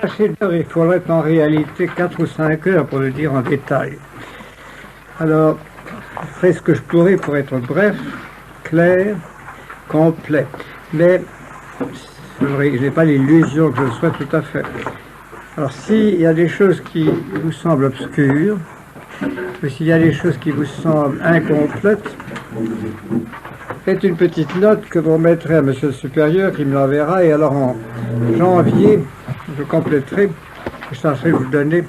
assez d'heures, il faudrait en réalité 4 ou 5 heures pour le dire en détail. Alors, je ferai ce que je pourrai pour être bref, clair, complet. Mais je n'ai pas l'illusion que je le sois tout à fait. Alors, s'il y a des choses qui vous semblent obscures, ou s'il y a des choses qui vous semblent incomplètes, faites une petite note que vous remettrez à Monsieur le Supérieur qui me l'enverra, et alors en janvier, je compléterai, je tâcherai de vous donner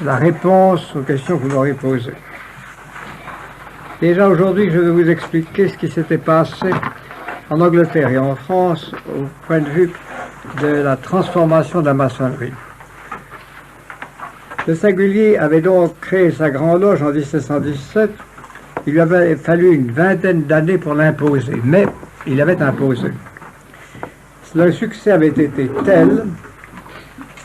la réponse aux questions que vous m'aurez posées. Déjà aujourd'hui, je vais vous expliquer ce qui s'était passé en Angleterre et en France au point de vue de la transformation de la maçonnerie. De Sagulier avait donc créé sa grande loge en 1717. Il lui avait fallu une vingtaine d'années pour l'imposer, mais il l'avait imposé. Le succès avait été tel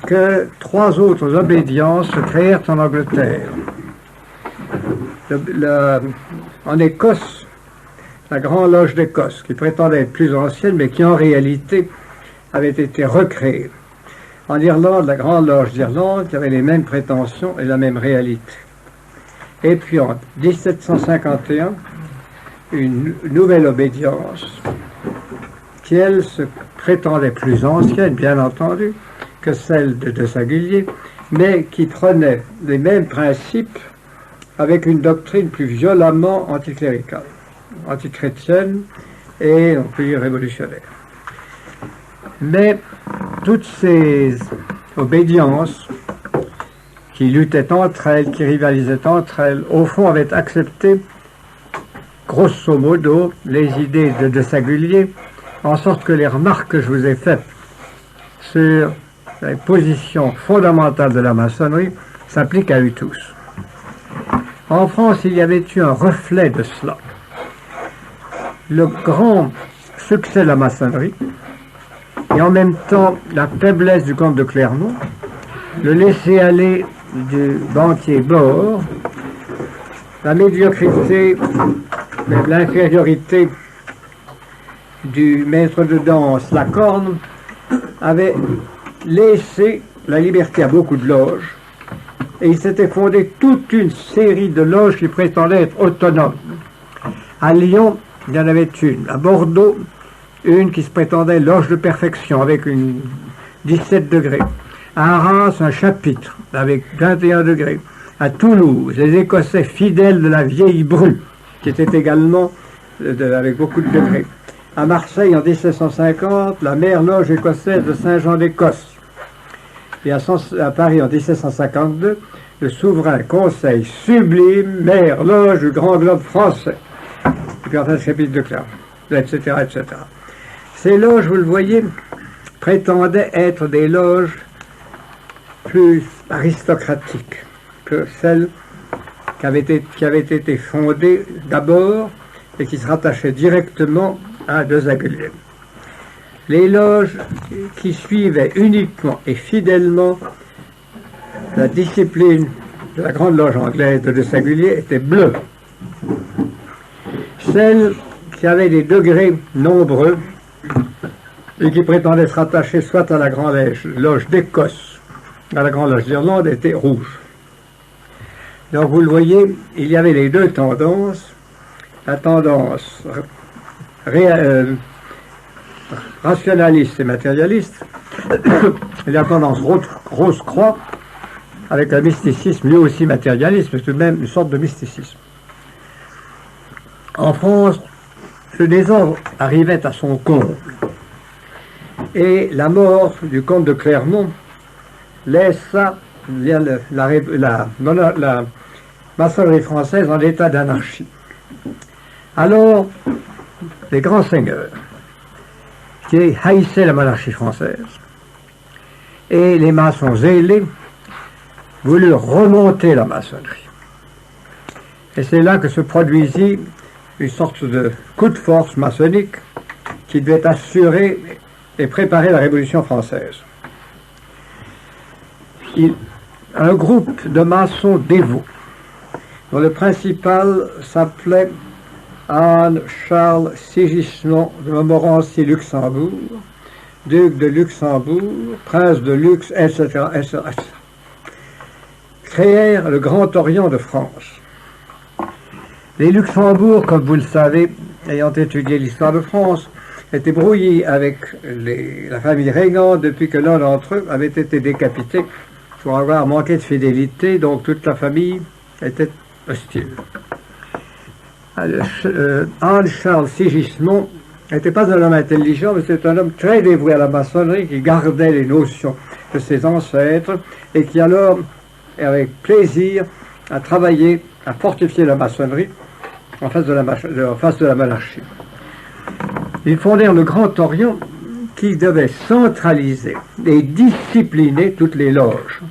que 3 autres obédiences se créèrent en Angleterre. En Écosse, la Grande Loge d'Écosse, qui prétendait être plus ancienne, mais qui en réalité avait été recréée. En Irlande, la Grande Loge d'Irlande, qui avait les mêmes prétentions et la même réalité. Et puis en 1751, une nouvelle obédience, qui elle se prétendait plus ancienne, bien entendu, que celle de Sagulier, mais qui prenait les mêmes principes avec une doctrine plus violemment anticléricale, antichrétienne et on peut dire révolutionnaire. Mais toutes ces obédiences qui luttaient entre elles, qui rivalisaient entre elles, au fond avaient accepté grosso modo les idées de Sagulier, en sorte que les remarques que je vous ai faites sur la position fondamentale de la maçonnerie s'appliquent à eux tous. En France, il y avait eu un reflet de cela. Le grand succès de la maçonnerie, et en même temps la faiblesse du comte de Clermont, le laisser-aller du banquier Bohr, la médiocrité, l'infériorité du maître de danse Lacorne, avait laissé la liberté à beaucoup de loges, et il s'était fondé toute une série de loges qui prétendaient être autonomes. À Lyon, il y en avait une. À Bordeaux, une qui se prétendait loge de perfection avec une 17 degrés. À Arras, un chapitre avec 21 degrés. À Toulouse, les Écossais fidèles de la vieille Bru, qui était également avec beaucoup de degrés. À Marseille, en 1750, la mère loge écossaise de Saint-Jean d'Écosse. Et à Paris, en 1752, le souverain conseil sublime, mère loge du grand globe français. Et puis enfin, le chapitre de Clermont, etc., etc. Ces loges, vous le voyez, prétendaient être des loges plus aristocratiques que celles qui avaient été fondées d'abord et qui se rattachaient directement à De Sagulier. Les loges qui suivaient uniquement et fidèlement la discipline de la grande loge anglaise de Sagulier étaient bleues. Celles qui avaient des degrés nombreux et qui prétendaient se rattacher soit à la grande loge d'Écosse, à la grande loge d'Irlande, étaient rouges. Donc vous le voyez, il y avait les deux tendances, la tendance rationaliste et matérialiste, et la tendance rose-croix, avec un mysticisme lui aussi matérialiste, mais tout de même une sorte de mysticisme. En France, ce désordre arrivait à son comble, et la mort du comte de Clermont laissa la maçonnerie française en état d'anarchie. Alors, les grands seigneurs, qui haïssaient la monarchie française, et les maçons zélés, voulurent remonter la maçonnerie. Et c'est là que se produisit une sorte de coup de force maçonnique qui devait assurer et préparer la Révolution française. Un groupe de maçons dévots, dont le principal s'appelait Anne Charles Sigismond de Montmorency Luxembourg, duc de Luxembourg, prince de Lux, etc., etc., etc., créèrent le Grand Orient de France. Les Luxembourg, comme vous le savez, ayant étudié l'histoire de France, étaient brouillés avec la famille régnante depuis que l'un d'entre eux avait été décapité pour avoir manqué de fidélité, donc toute la famille était hostile. Anne-Charles Sigismond n'était pas un homme intelligent, mais c'était un homme très dévoué à la maçonnerie, qui gardait les notions de ses ancêtres et qui alors, avec plaisir, a travaillé à fortifier la maçonnerie en face de la monarchie. Ils fondèrent le Grand Orient qui devait centraliser et discipliner toutes les loges.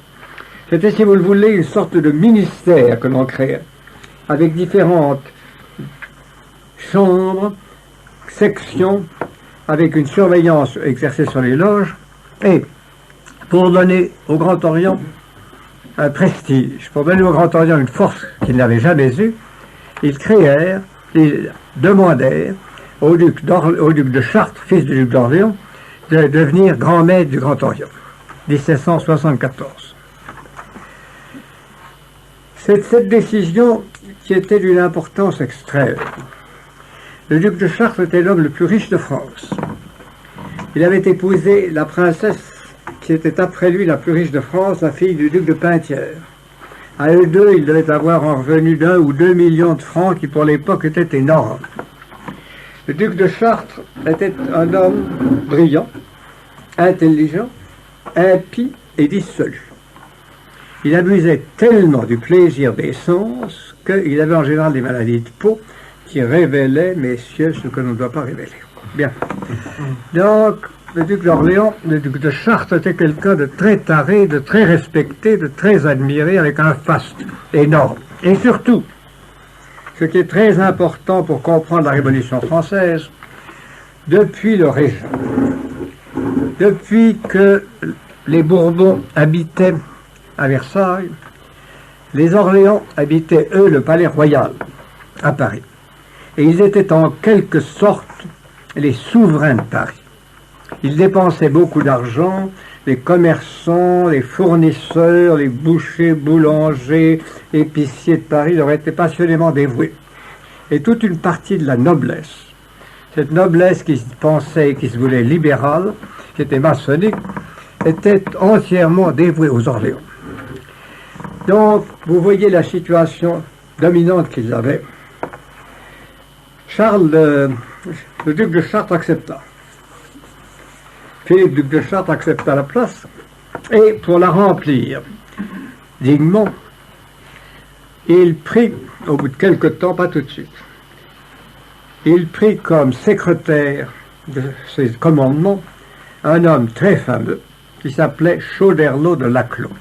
C'était, si vous le voulez, une sorte de ministère que l'on créait, avec différentes chambres, sections, avec une surveillance exercée sur les loges, et pour donner au Grand Orient un prestige, pour donner au Grand Orient une force qu'il n'avait jamais eue, ils créèrent, ils demandèrent au duc de Chartres, fils du duc d'Orléans, de devenir grand maître du Grand Orient, 1774. C'est cette décision qui était d'une importance extrême. Le duc de Chartres était l'homme le plus riche de France. Il avait épousé la princesse qui était après lui la plus riche de France, la fille du duc de Penthièvre. À eux deux, ils devaient avoir un revenu d'1 ou 2 millions de francs, qui pour l'époque était énorme. Le duc de Chartres était un homme brillant, intelligent, impie et dissolu. Il abusait tellement du plaisir des sens qu'il avait en général des maladies de peau qui révélaient, messieurs, ce que l'on ne doit pas révéler. Bien. Donc, le duc d'Orléans, le duc de Chartres était quelqu'un de très taré, de très respecté, de très admiré, avec un faste énorme. Et surtout, ce qui est très important pour comprendre la Révolution française, depuis le régent, depuis que les Bourbons habitaient à Versailles, les Orléans habitaient, eux, le palais royal, à Paris. Et ils étaient en quelque sorte les souverains de Paris. Ils dépensaient beaucoup d'argent, les commerçants, les fournisseurs, les bouchers, boulangers, épiciers de Paris leur étaient passionnément dévoués. Et toute une partie de la noblesse, cette noblesse qui se pensait, qui se voulait libérale, qui était maçonnique, était entièrement dévouée aux Orléans. Donc, vous voyez la situation dominante qu'ils avaient. Charles, le duc de Chartres accepta. Philippe, duc de Chartres, accepta la place, et pour la remplir dignement, il prit, au bout de quelque temps, pas tout de suite, il prit comme secrétaire de ses commandements un homme très fameux qui s'appelait Choderlos de Laclos.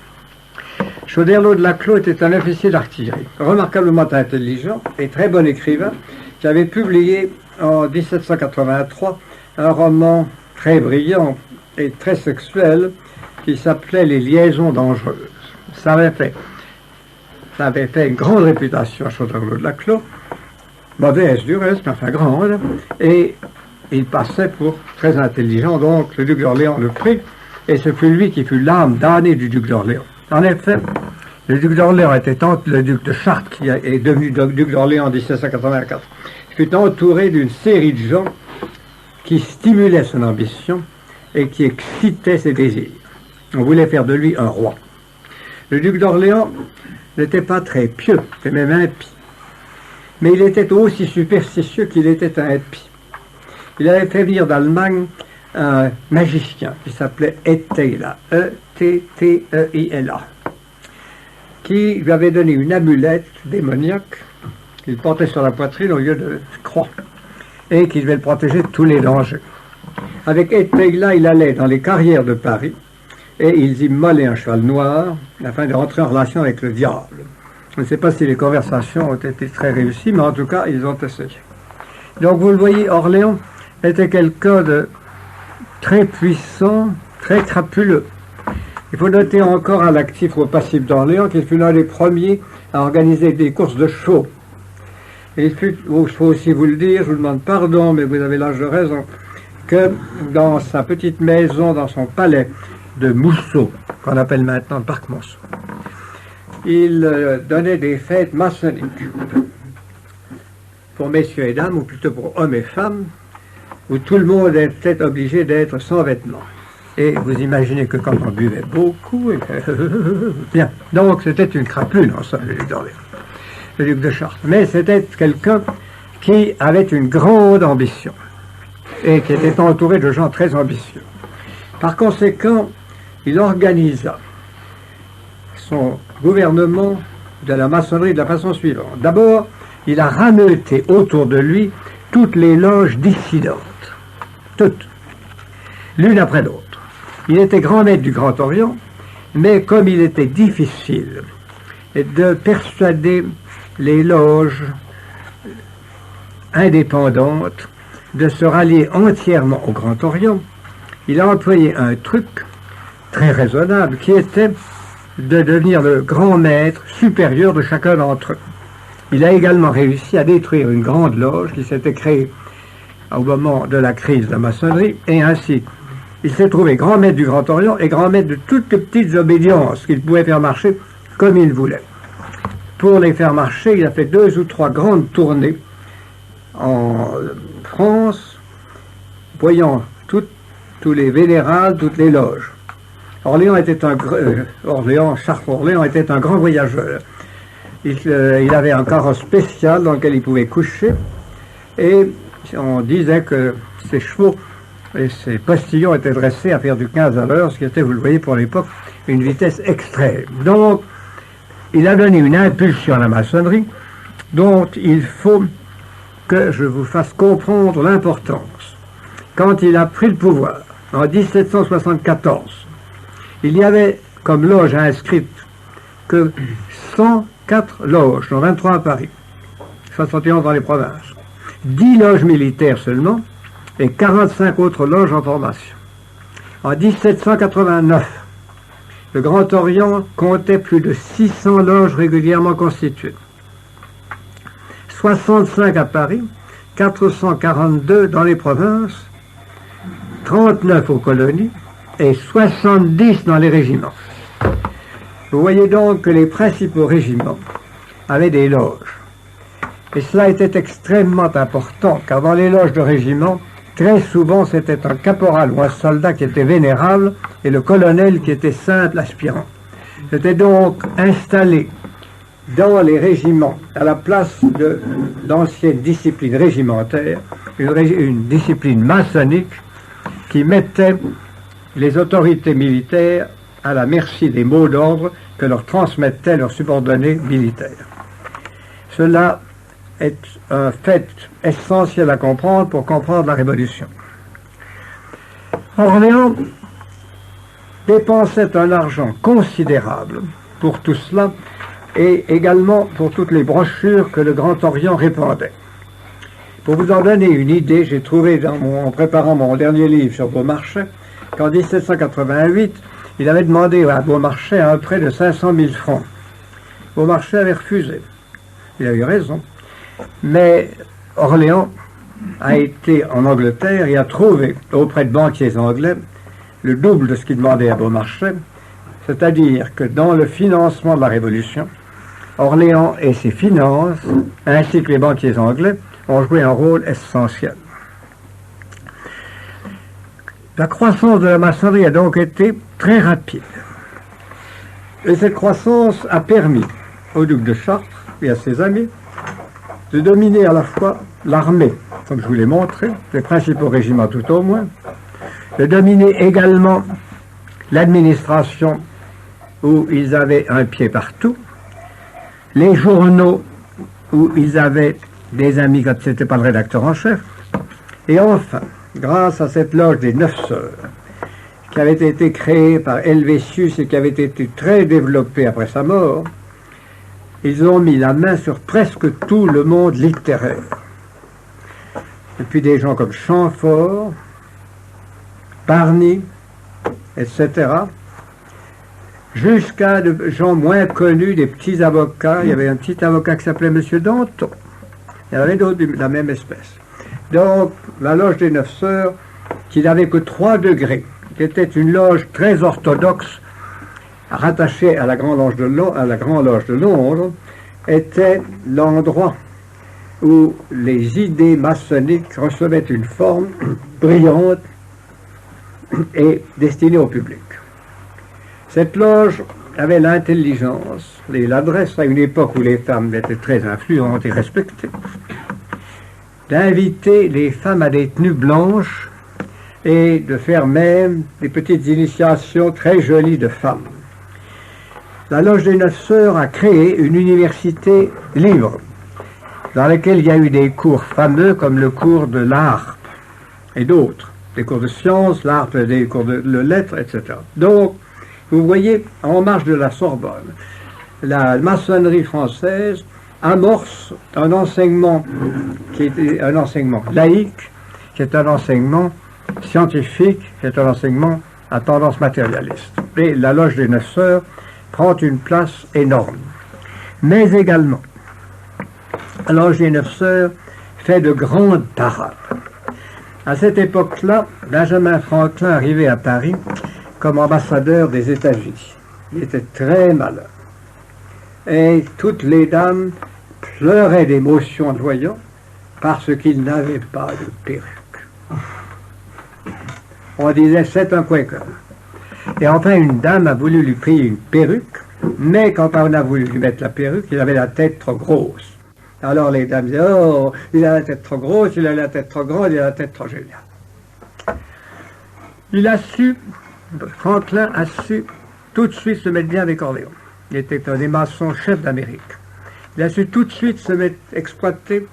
Choderlos de Laclos était un officier d'artillerie, remarquablement intelligent et très bon écrivain, qui avait publié en 1783 un roman très brillant et très sexuel qui s'appelait Les liaisons dangereuses. Ça avait fait une grande réputation à Choderlos de Laclos, modeste du reste, mais enfin grande, et il passait pour très intelligent, donc le duc d'Orléans le prit, et ce fut lui qui fut l'âme damnée du duc d'Orléans. En effet, le duc d'Orléans était le duc de Chartres, qui est devenu duc d'Orléans en 1784, fut entouré d'une série de gens qui stimulaient son ambition et qui excitaient ses désirs. On voulait faire de lui un roi. Le duc d'Orléans n'était pas très pieux, c'était même impie. Mais il était aussi superstitieux qu'il était impie. Il avait fait venir d'Allemagne un magicien qui s'appelait Etteilla, E-T-T-E-I-L-A, qui lui avait donné une amulette démoniaque qu'il portait sur la poitrine au lieu de croix, et qui devait le protéger de tous les dangers. Avec Etteilla, il allait dans les carrières de Paris, et ils immolaient un cheval noir afin de rentrer en relation avec le diable. Je ne sais pas si les conversations ont été très réussies, mais en tout cas, ils ont essayé. Donc, vous le voyez, Orléans était quelqu'un de très puissant, très crapuleux. Il faut noter encore à l'actif ou au passif d'Orléans qu'il fut l'un des premiers à organiser des courses de chevaux. Et il faut aussi vous le dire, je vous demande pardon, mais vous avez l'âge de raison, que dans sa petite maison, dans son palais de Mousseau, qu'on appelle maintenant le parc Monceau, il donnait des fêtes maçonniques pour messieurs et dames, ou plutôt pour hommes et femmes, où tout le monde était obligé d'être sans vêtements. Et vous imaginez que quand on buvait beaucoup, bien, donc c'était une crapule, non, ça, le duc de Chartres. Mais c'était quelqu'un qui avait une grande ambition et qui était entouré de gens très ambitieux. Par conséquent, il organisa son gouvernement de la maçonnerie de la façon suivante. D'abord, il a rameuté autour de lui toutes les loges dissidentes, toutes, l'une après l'autre. Il était grand maître du Grand Orient, mais comme il était difficile de persuader les loges indépendantes de se rallier entièrement au Grand Orient, il a employé un truc très raisonnable qui était de devenir le grand maître supérieur de chacun d'entre eux. Il a également réussi à détruire une grande loge qui s'était créée au moment de la crise de la maçonnerie, et ainsi il s'est trouvé grand maître du Grand Orient et grand maître de toutes les petites obédiences qu'il pouvait faire marcher comme il voulait. Pour les faire marcher, il a fait 2 ou 3 grandes tournées en France, voyant tous les vénérales, toutes les loges. Chartres-Orléans était un grand voyageur. Il avait un carrosse spécial dans lequel il pouvait coucher, et on disait que ses chevaux et ses postillons étaient dressés à faire du 15 à l'heure, ce qui était, vous le voyez pour l'époque, une vitesse extrême. Donc, il a donné une impulsion à la maçonnerie dont il faut que je vous fasse comprendre l'importance. Quand il a pris le pouvoir, en 1774, il y avait comme loge inscrite que 104 loges, dont 23 à Paris, 71 dans les provinces, 10 loges militaires seulement, et 45 autres loges en formation. En 1789, le Grand Orient comptait plus de 600 loges régulièrement constituées. 65 à Paris, 442 dans les provinces, 39 aux colonies et 70 dans les régiments. Vous voyez donc que les principaux régiments avaient des loges. Et cela était extrêmement important, car dans les loges de régiment, très souvent c'était un caporal ou un soldat qui était vénérable et le colonel qui était simple aspirant. C'était donc installé dans les régiments, à la place de l'ancienne discipline régimentaire, une discipline maçonnique qui mettait les autorités militaires à la merci des mots d'ordre que leur transmettaient leurs subordonnés militaires. Cela est un fait essentiel à comprendre pour comprendre la Révolution. Orléans dépensait un argent considérable pour tout cela et également pour toutes les brochures que le Grand Orient répandait. Pour vous en donner une idée, j'ai trouvé en préparant mon dernier livre sur Beaumarchais qu'en 1788, il avait demandé à Beaumarchais un prêt de 500 000 francs. Beaumarchais avait refusé. Il a eu raison. Mais Orléans a été en Angleterre et a trouvé auprès de banquiers anglais le double de ce qu'il demandait à Beaumarchais, c'est-à-dire que dans le financement de la Révolution, Orléans et ses finances, ainsi que les banquiers anglais, ont joué un rôle essentiel. La croissance de la maçonnerie a donc été très rapide. Et cette croissance a permis au duc de Chartres et à ses amis de dominer à la fois l'armée, comme je vous l'ai montré, les principaux régiments tout au moins, de dominer également l'administration où ils avaient un pied partout, les journaux où ils avaient des amis quand ce n'était pas le rédacteur en chef, et enfin, grâce à cette loge des 9 sœurs, qui avait été créée par Helvétius et qui avait été très développée après sa mort, ils ont mis la main sur presque tout le monde littéraire. Et puis des gens comme Chamfort, Parny, etc., jusqu'à des gens moins connus, des petits avocats. Il y avait un petit avocat qui s'appelait M. Danton. Il y en avait d'autres de la même espèce. Donc, la loge des 9 sœurs qui n'avait que 3 degrés, qui était une loge très orthodoxe, rattachée à la Grande Loge de Londres, était l'endroit où les idées maçonniques recevaient une forme brillante et destinée au public. Cette loge avait l'intelligence et l'adresse, à une époque où les femmes étaient très influentes et respectées, d'inviter les femmes à des tenues blanches et de faire même des petites initiations très jolies de femmes. La Loge des Neuf Sœurs a créé une université libre, dans laquelle il y a eu des cours fameux comme le cours de l'harpe et d'autres, des cours de sciences, l'harpe, des cours de lettres, etc. Donc, vous voyez, en marge de la Sorbonne, la maçonnerie française amorce un enseignement qui est un enseignement laïque, qui est un enseignement scientifique, qui est un enseignement à tendance matérialiste. Et la Loge des Neuf Sœurs prend une place énorme. Mais également, la Loge des Neuf Sœurs fait de grandes parades. À cette époque-là, Benjamin Franklin arrivait à Paris comme ambassadeur des États-Unis. Il était très malheureux. Et toutes les dames pleuraient d'émotion en le voyant parce qu'il n'avait pas de perruque. On disait c'est un Quaker. Et enfin une dame a voulu lui payer une perruque, mais quand on a voulu lui mettre la perruque, il avait la tête trop grosse. Alors les dames disaient, oh, il a la tête trop grosse, il a la tête trop grande, il a la tête trop géniale. Franklin a su tout de suite se mettre bien avec Orléans. Il était un des maçons chefs d'Amérique. Il a su tout de suite exploiter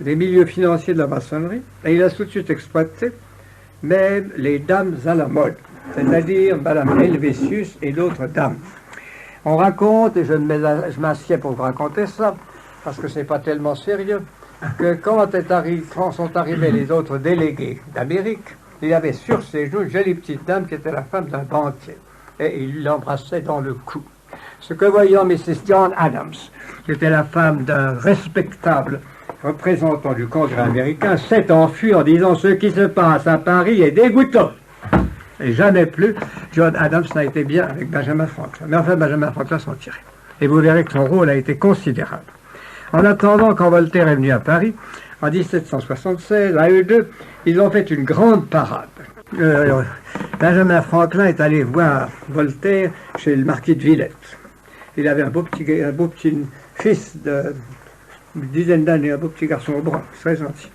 les milieux financiers de la maçonnerie, et il a tout de suite exploité même les dames à la mode, c'est-à-dire Madame Helvétius et d'autres dames. On raconte, et je m'assieds pour vous raconter ça, parce que c'est pas tellement sérieux, que quand sont arrivés les autres délégués d'Amérique, il y avait sur ses genoux une jolie petite dame qui était la femme d'un banquier, et il l'embrassait dans le cou. Ce que voyant Mrs. John Adams, qui était la femme d'un respectable représentant du Congrès américain, s'est enfui en disant « Ce qui se passe à Paris est dégoûtant ». Et jamais plus, John Adams n'a été bien avec Benjamin Franklin. Mais enfin, Benjamin Franklin s'en tirait. Et vous verrez que son rôle a été considérable. En attendant, quand Voltaire est venu à Paris, en 1776, à eux deux, ils ont fait une grande parade. Benjamin Franklin est allé voir Voltaire chez le marquis de Villette. Il avait un beau petit fils d'une dizaine d'années, un beau petit garçon brun, très gentil.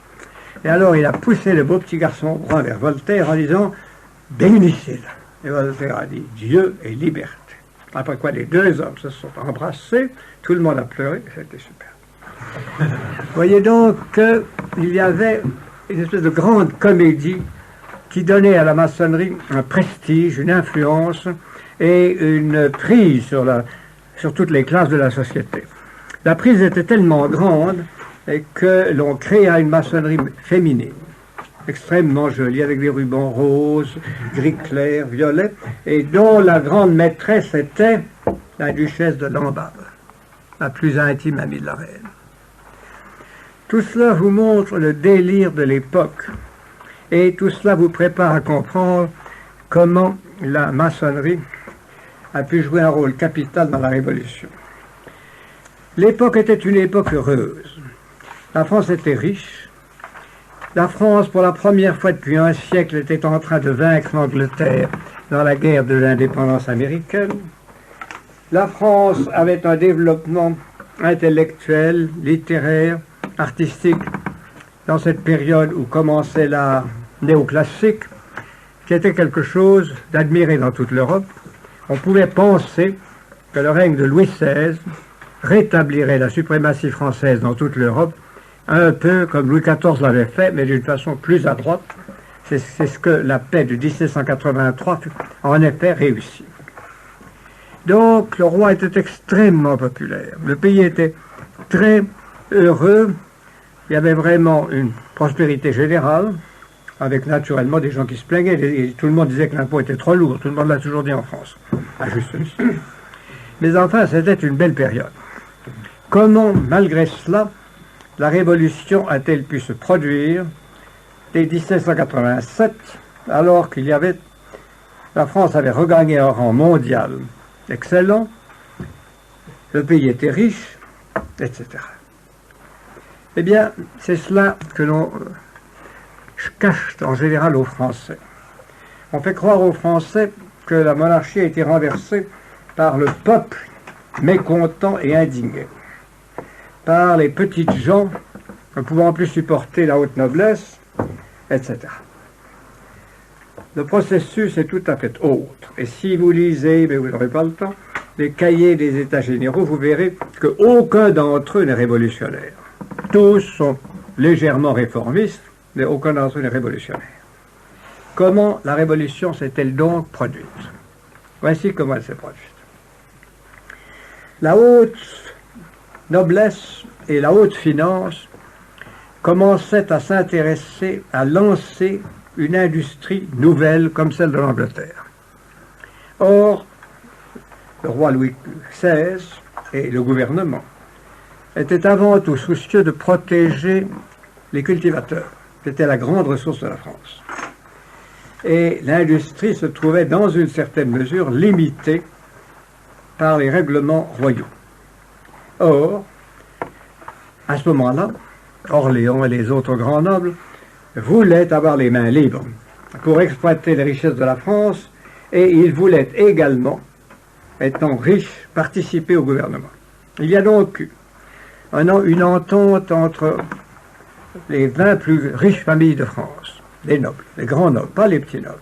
Et alors il a poussé le beau petit garçon brun vers Voltaire en disant « Bénissez-le ». Et Voltaire a dit « Dieu et liberté ». Après quoi les deux hommes se sont embrassés, tout le monde a pleuré, c'était super. Vous voyez donc qu'il y avait une espèce de grande comédie qui donnait à la maçonnerie un prestige, une influence et une prise sur toutes les classes de la société. La prise était tellement grande que l'on créa une maçonnerie féminine, extrêmement jolie, avec des rubans roses, gris clair, violet, et dont la grande maîtresse était la duchesse de Lamballe, la plus intime amie de la reine. Tout cela vous montre le délire de l'époque, et tout cela vous prépare à comprendre comment la maçonnerie a pu jouer un rôle capital dans la Révolution. L'époque était une époque heureuse. La France était riche. La France, pour la première fois depuis un siècle, était en train de vaincre l'Angleterre dans la guerre de l'indépendance américaine. La France avait un développement intellectuel, littéraire, artistique, dans cette période où commençait l'art néoclassique, qui était quelque chose d'admiré dans toute l'Europe. On pouvait penser que le règne de Louis XVI rétablirait la suprématie française dans toute l'Europe, un peu comme Louis XIV l'avait fait, mais d'une façon plus à droite. C'est ce que la paix de 1783 en effet réussit. Donc le roi était extrêmement populaire. Le pays était très heureux. Il y avait vraiment une prospérité générale, avec naturellement des gens qui se plaignaient. Et tout le monde disait que l'impôt était trop lourd. Tout le monde l'a toujours dit en France, à juste titre. Mais enfin, c'était une belle période. Comment, malgré cela, la Révolution a-t-elle pu se produire et 1787, alors la France avait regagné un rang mondial excellent, le pays était riche, etc. Eh bien, c'est cela que l'on cache en général aux Français. On fait croire aux Français que la monarchie a été renversée par le peuple mécontent et indigné, par les petites gens ne pouvant plus supporter la haute noblesse, etc. Le processus est tout à fait autre. Et si vous lisez, mais vous n'aurez pas le temps, les cahiers des États généraux, vous verrez qu'aucun d'entre eux n'est révolutionnaire. Tous sont légèrement réformistes, mais aucun d'entre eux n'est révolutionnaire. Comment la révolution s'est-elle donc produite? Voici comment elle s'est produite. La haute noblesse et la haute finance commençaient à s'intéresser, à lancer une industrie nouvelle comme celle de l'Angleterre. Or, le roi Louis XVI et le gouvernement étaient avant tout soucieux de protéger les cultivateurs, qui étaient la grande ressource de la France. Et l'industrie se trouvait dans une certaine mesure limitée par les règlements royaux. Or, à ce moment-là, Orléans et les autres grands nobles voulaient avoir les mains libres pour exploiter les richesses de la France, et ils voulaient également, étant riches, participer au gouvernement. Il y a donc eu une entente entre les 20 plus riches familles de France, les nobles, les grands nobles, pas les petits nobles.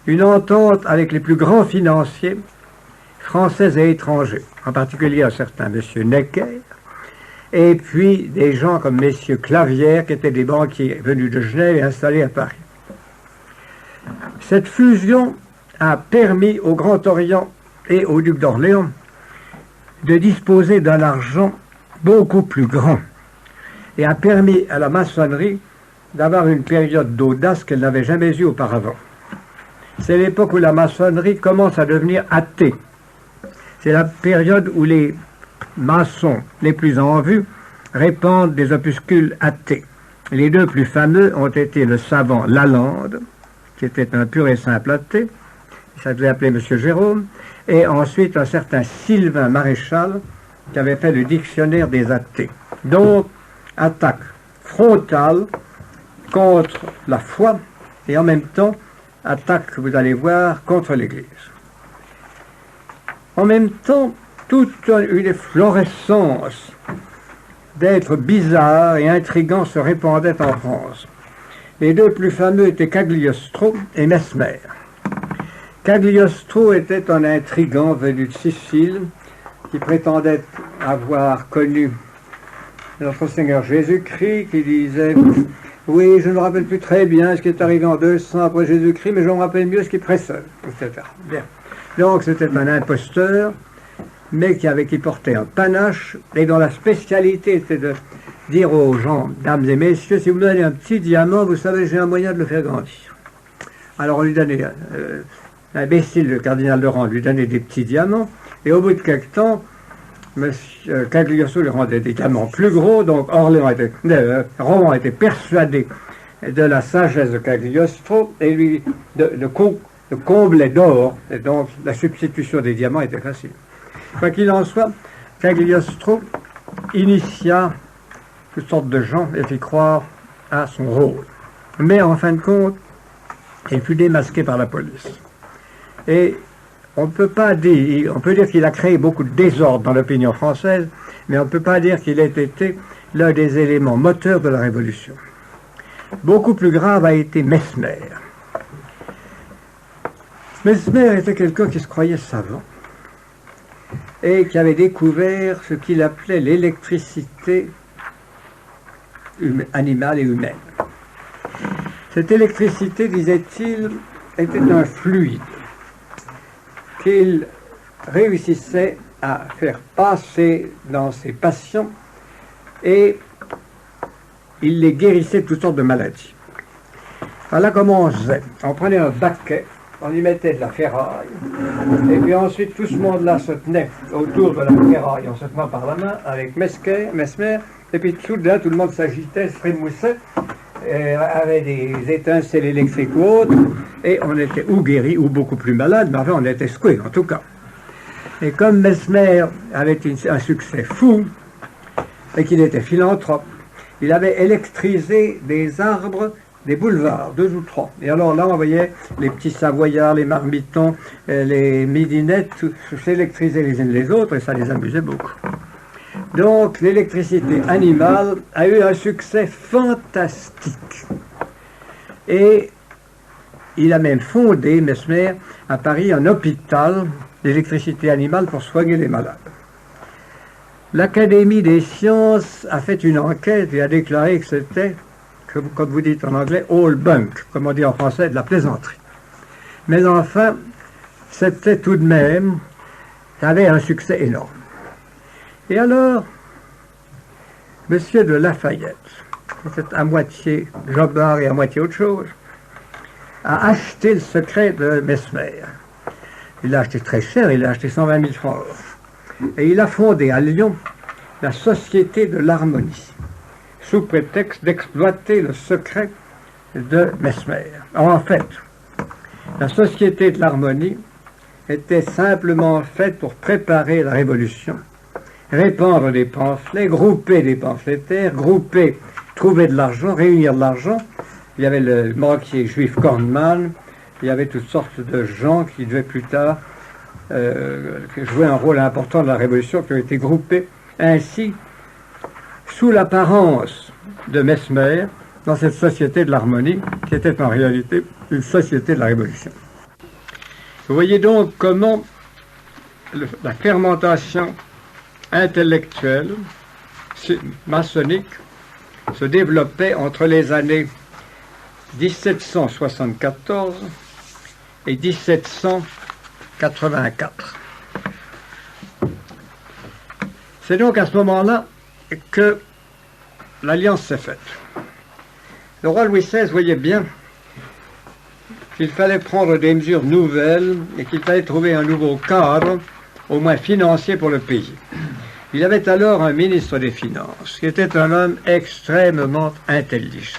Une entente avec les plus grands financiers, français et étrangers, en particulier un certain M. Necker, et puis des gens comme messieurs Clavière, qui étaient des banquiers venus de Genève et installés à Paris. Cette fusion a permis au Grand Orient et au duc d'Orléans de disposer d'un argent beaucoup plus grand et a permis à la maçonnerie d'avoir une période d'audace qu'elle n'avait jamais eue auparavant. C'est l'époque où la maçonnerie commence à devenir athée. C'est la période où les maçons les plus en vue répandent des opuscules athées. Les deux plus fameux ont été le savant Lalande, qui était un pur et simple athée, il s'appelait appelé M. Jérôme, et ensuite un certain Sylvain Maréchal, qui avait fait le dictionnaire des athées. Donc, attaque frontale contre la foi, et en même temps, attaque, vous allez voir, contre l'Église. En même temps, toute une efflorescence d'êtres bizarres et intrigants se répandait en France. Les deux plus fameux étaient Cagliostro et Mesmer. Cagliostro était un intrigant venu de Sicile qui prétendait avoir connu notre Seigneur Jésus-Christ, qui disait « Oui, je ne me rappelle plus très bien ce qui est arrivé en 200 après Jésus-Christ, mais je me rappelle mieux ce qui précède, etc. » Bien. Donc c'était un imposteur, mais qui portait un panache, et dont la spécialité était de dire aux gens, dames et messieurs, si vous me donnez un petit diamant, vous savez, j'ai un moyen de le faire grandir. Alors on lui donnait, l'imbécile, le cardinal de Rang, lui donnait des petits diamants, et au bout de quelque temps, M. Cagliostro lui rendait des diamants plus gros, donc Rohan était persuadé de la sagesse de Cagliostro, et lui le comblait d'or, et donc la substitution des diamants était facile. Quoi qu'il en soit, Cagliostro initia toutes sortes de gens et fit croire à son rôle. Mais en fin de compte, il fut démasqué par la police. Et on peut dire qu'il a créé beaucoup de désordre dans l'opinion française, mais on ne peut pas dire qu'il ait été l'un des éléments moteurs de la Révolution. Beaucoup plus grave a été Mesmer. Mesmer était quelqu'un qui se croyait savant et qui avait découvert ce qu'il appelait l'électricité animale et humaine. Cette électricité, disait-il, était un fluide qu'il réussissait à faire passer dans ses patients et il les guérissait de toutes sortes de maladies. Voilà comment on faisait. On prenait un baquet, on y mettait de la ferraille, et puis ensuite tout ce monde-là se tenait autour de la ferraille en se tenant par la main avec Mesmer, et puis soudain tout le monde s'agitait, se frémoussait, avait des étincelles électriques ou autres, et on était ou guéri ou beaucoup plus malade, mais enfin on était secoué en tout cas. Et comme Mesmer avait un succès fou, et qu'il était philanthrope, il avait électrisé des arbres, des boulevards, 2 ou 3. Et alors là, on voyait les petits Savoyards, les Marmitons, les Midinettes, s'électriser les uns les autres, et ça les amusait beaucoup. Donc, l'électricité animale a eu un succès fantastique. Et il a même fondé, Mesmer, à Paris, un hôpital d'électricité animale pour soigner les malades. L'Académie des sciences a fait une enquête et a déclaré que c'était, comme vous dites en anglais, all bunk, comme on dit en français, de la plaisanterie. Mais enfin, c'était tout de même, ça avait un succès énorme. Et alors, M. de Lafayette, qui était à moitié jobard et à moitié autre chose, a acheté le secret de Mesmer. Il l'a acheté très cher, il l'a acheté 120 000 francs. Et il a fondé à Lyon la Société de l'Harmonie, sous prétexte d'exploiter le secret de Mesmer. En fait, la Société de l'Harmonie était simplement faite pour préparer la Révolution, répandre des pamphlets, grouper des pamphlétaires, trouver de l'argent, réunir de l'argent. Il y avait le banquier juif Kornmann, il y avait toutes sortes de gens qui devaient plus tard jouer un rôle important dans la Révolution, qui ont été groupés ainsi sous l'apparence de Mesmer dans cette Société de l'Harmonie, qui était en réalité une société de la Révolution. Vous voyez donc comment la fermentation intellectuelle maçonnique se développait entre les années 1774 et 1784. C'est donc à ce moment-là que l'alliance s'est faite. Le roi Louis XVI voyait bien qu'il fallait prendre des mesures nouvelles et qu'il fallait trouver un nouveau cadre, au moins financier, pour le pays. Il avait alors un ministre des Finances, qui était un homme extrêmement intelligent,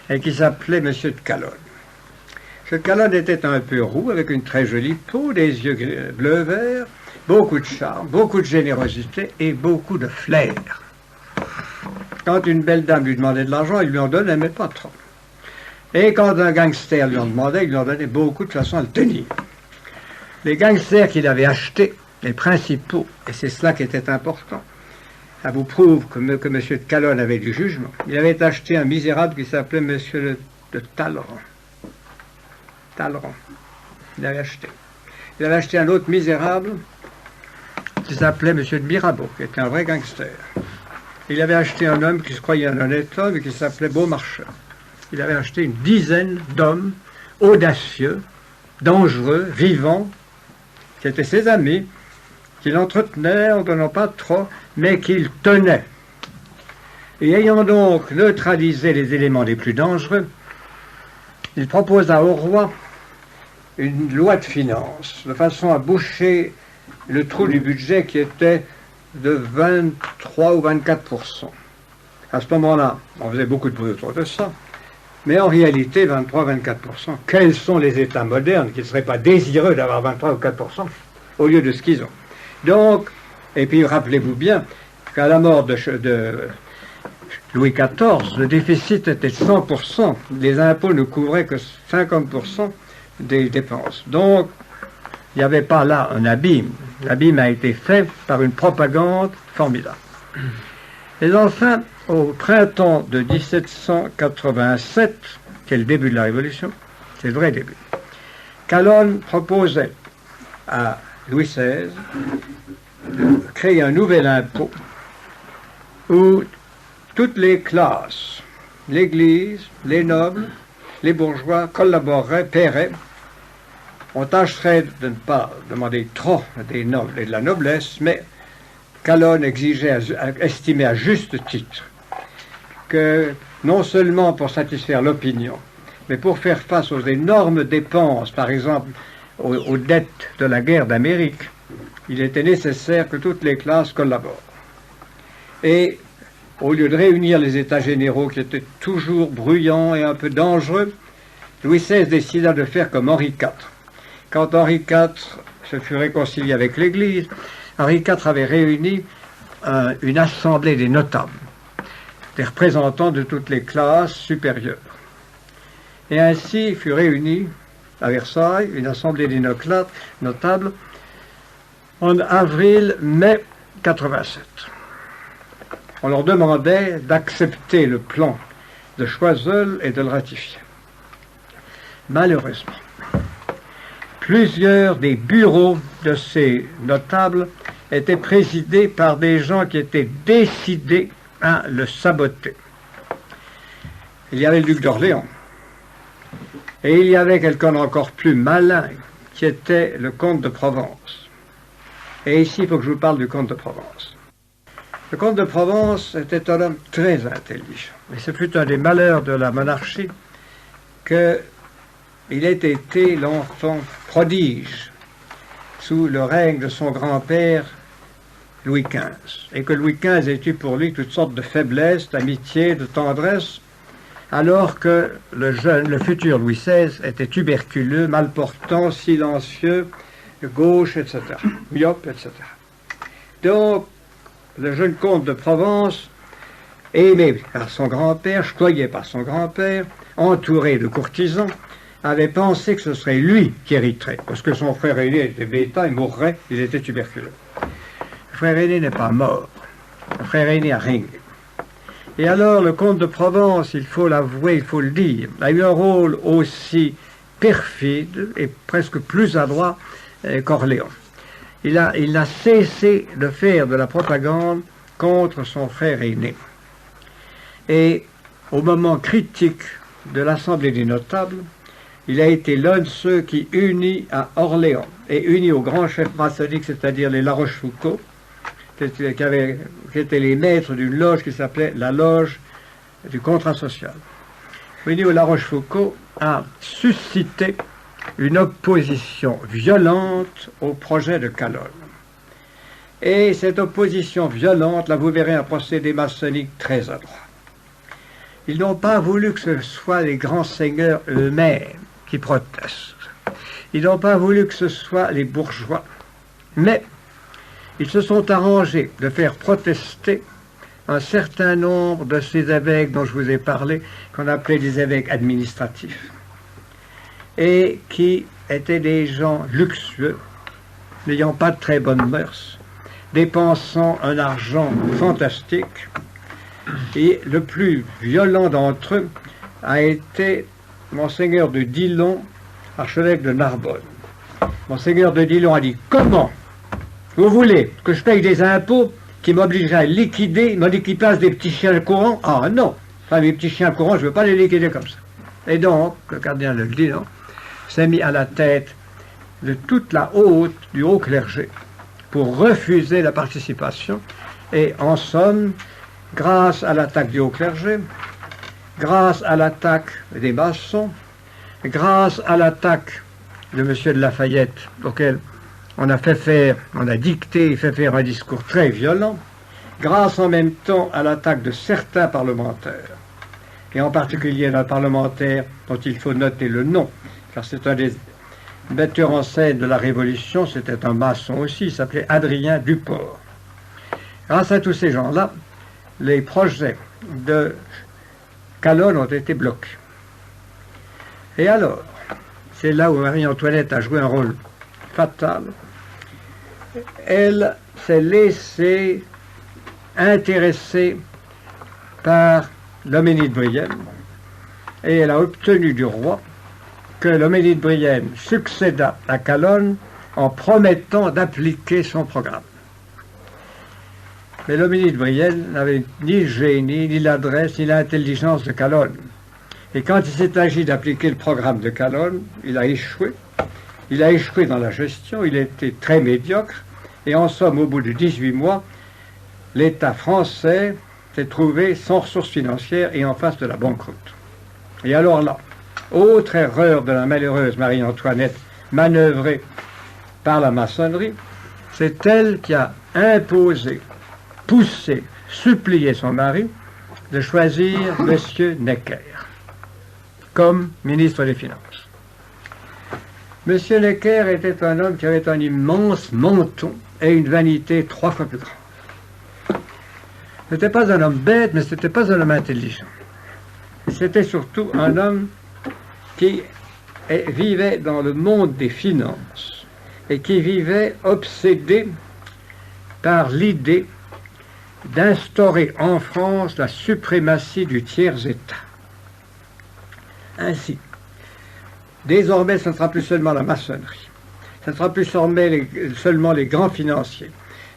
et qui s'appelait M. de Calonne. M. de Calonne était un peu roux, avec une très jolie peau, des yeux bleu-vert, beaucoup de charme, beaucoup de générosité et beaucoup de flair. Quand une belle dame lui demandait de l'argent, il lui en donnait, mais pas trop. Et quand un gangster lui en demandait, il lui en donnait beaucoup de façon à le tenir. Les gangsters qu'il avait achetés, les principaux, et c'est cela qui était important, ça vous prouve que M. de Calonne avait du jugement. Il avait acheté un misérable qui s'appelait M. de Talleyrand. Talleyrand. Il avait acheté. Il avait acheté un autre misérable qui s'appelait M. de Mirabeau, qui était un vrai gangster. Il avait acheté un homme qui se croyait un honnête homme et qui s'appelait Beaumarchais. Il avait acheté une dizaine d'hommes audacieux, dangereux, vivants, qui étaient ses amis, qu'il entretenait en donnant pas trop, mais qu'il tenait. Et ayant donc neutralisé les éléments les plus dangereux, il proposa au roi une loi de finances, de façon à boucher le trou du budget qui était de 23 ou 24%. À ce moment-là, on faisait beaucoup de bruit autour de ça, mais en réalité, 23-24%, quels sont les États modernes qui ne seraient pas désireux d'avoir 23 ou 4% au lieu de ce qu'ils ont? Donc, et puis rappelez-vous bien qu'à la mort de Louis XIV, le déficit était de 100%, les impôts ne couvraient que 50% des dépenses. Donc, il n'y avait pas là un abîme. L'abîme a été fait par une propagande formidable. Et enfin, au printemps de 1787, qui est le début de la Révolution, c'est le vrai début, Calonne proposait à Louis XVI de créer un nouvel impôt où toutes les classes, l'Église, les nobles, les bourgeois collaboreraient, paieraient. On tâcherait de ne pas demander trop des nobles et de la noblesse, mais Calonne estimait à juste titre que non seulement pour satisfaire l'opinion, mais pour faire face aux énormes dépenses, par exemple aux dettes de la guerre d'Amérique, il était nécessaire que toutes les classes collaborent. Et au lieu de réunir les États généraux qui étaient toujours bruyants et un peu dangereux, Louis XVI décida de faire comme Henri IV. Quand Henri IV se fut réconcilié avec l'Église, Henri IV avait réuni une assemblée des notables, des représentants de toutes les classes supérieures. Et ainsi fut réunie à Versailles une assemblée des notables en avril-mai 87. On leur demandait d'accepter le plan de Choiseul et de le ratifier. Malheureusement, plusieurs des bureaux de ces notables étaient présidés par des gens qui étaient décidés à le saboter. Il y avait le duc d'Orléans, et il y avait quelqu'un d'encore plus malin, qui était le comte de Provence. Et ici, il faut que je vous parle du comte de Provence. Le comte de Provence était un homme très intelligent, et c'est plutôt un des malheurs de la monarchie qu'il ait été l'enfant prodige sous le règne de son grand-père Louis XV, et que Louis XV ait eu pour lui toutes sortes de faiblesses, d'amitié, de tendresse, alors que le futur Louis XVI était tuberculeux, malportant, silencieux, gauche, etc., myope, etc. Donc, le jeune comte de Provence, aimé par son grand-père, choyé par son grand-père, entouré de courtisans, avait pensé que ce serait lui qui hériterait, parce que son frère aîné était bêta, il mourrait, il était tuberculeux. Le frère aîné n'est pas mort, le frère aîné a régné. Et alors le comte de Provence, il faut l'avouer, il faut le dire, a eu un rôle aussi perfide et presque plus adroit qu'Orléans. Il n'a cessé de faire de la propagande contre son frère aîné. Et au moment critique de l'Assemblée des notables, il a été l'un de ceux qui unit à Orléans et unit aux grands chefs maçonniques, c'est-à-dire les La Rochefoucauld, qui étaient les maîtres d'une loge qui s'appelait la loge du contrat social. Unis aux La Rochefoucauld a suscité une opposition violente au projet de Calonne. Et cette opposition violente, là vous verrez un procédé maçonnique très adroit. Ils n'ont pas voulu que ce soit les grands seigneurs eux-mêmes qui protestent. Ils n'ont pas voulu que ce soit les bourgeois. Mais ils se sont arrangés de faire protester un certain nombre de ces évêques dont je vous ai parlé, qu'on appelait des évêques administratifs, et qui étaient des gens luxueux, n'ayant pas de très bonnes mœurs, dépensant un argent fantastique. Et le plus violent d'entre eux a été Monseigneur de Dillon, archevêque de Narbonne. Monseigneur de Dillon a dit: comment vous voulez que je paye des impôts qui m'obligent à liquider, il m'a dit qu'il place des petits chiens courants? Ah non, enfin, les petits chiens courants, je ne veux pas les liquider comme ça. Et donc, le cardinal de Dillon s'est mis à la tête de toute la haute, du haut clergé, pour refuser la participation. Et en somme, grâce à l'attaque du haut clergé, grâce à l'attaque des maçons, grâce à l'attaque de M. de Lafayette, auquel on a dicté et fait faire un discours très violent, grâce en même temps à l'attaque de certains parlementaires, et en particulier d'un parlementaire dont il faut noter le nom, car c'est un des metteurs en scène de la Révolution, c'était un maçon aussi, il s'appelait Adrien Duport. Grâce à tous ces gens-là, les projets de Calonne ont été bloqués. Et alors, c'est là où Marie-Antoinette a joué un rôle fatal. Elle s'est laissée intéresser par l'Homélie de Brienne et elle a obtenu du roi que l'Homélie de Brienne succédât à Calonne en promettant d'appliquer son programme. Mais l'Homélie de Brienne n'avait ni le génie, ni l'adresse, ni l'intelligence de Calonne. Et quand il s'est agi d'appliquer le programme de Calonne, il a échoué. Il a échoué dans la gestion, il a été très médiocre. Et en somme, au bout de 18 mois, l'État français s'est trouvé sans ressources financières et en face de la banqueroute. Et alors là, autre erreur de la malheureuse Marie-Antoinette, manœuvrée par la maçonnerie, c'est elle qui a imposé, poussé supplié son mari de choisir M. Necker comme ministre des Finances. M. Necker était un homme qui avait un immense menton et une vanité 3 fois plus grande. Ce n'était pas un homme bête, mais ce n'était pas un homme intelligent. C'était surtout un homme qui vivait dans le monde des finances et qui vivait obsédé par l'idée d'instaurer en France la suprématie du tiers-État. Ainsi, désormais, ce ne sera plus seulement la maçonnerie, ce ne sera plus seulement les grands financiers,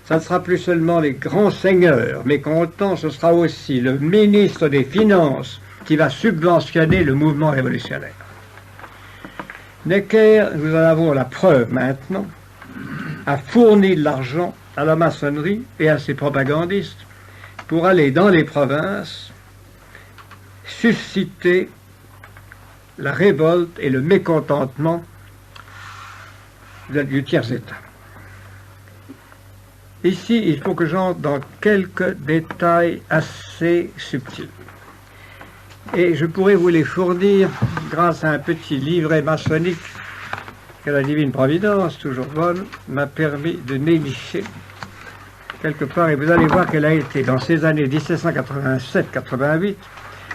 ce ne sera plus seulement les grands seigneurs, mais comptant, ce sera aussi le ministre des Finances qui va subventionner le mouvement révolutionnaire. Necker, nous en avons la preuve maintenant, a fourni de l'argent à la maçonnerie et à ses propagandistes pour aller dans les provinces susciter la révolte et le mécontentement du tiers-État. Ici, il faut que j'entre dans quelques détails assez subtils. Et je pourrais vous les fournir grâce à un petit livret maçonnique que la Divine Providence, toujours bonne, m'a permis de dénicher quelque part. Et vous allez voir quel a été, dans ces années 1787-88,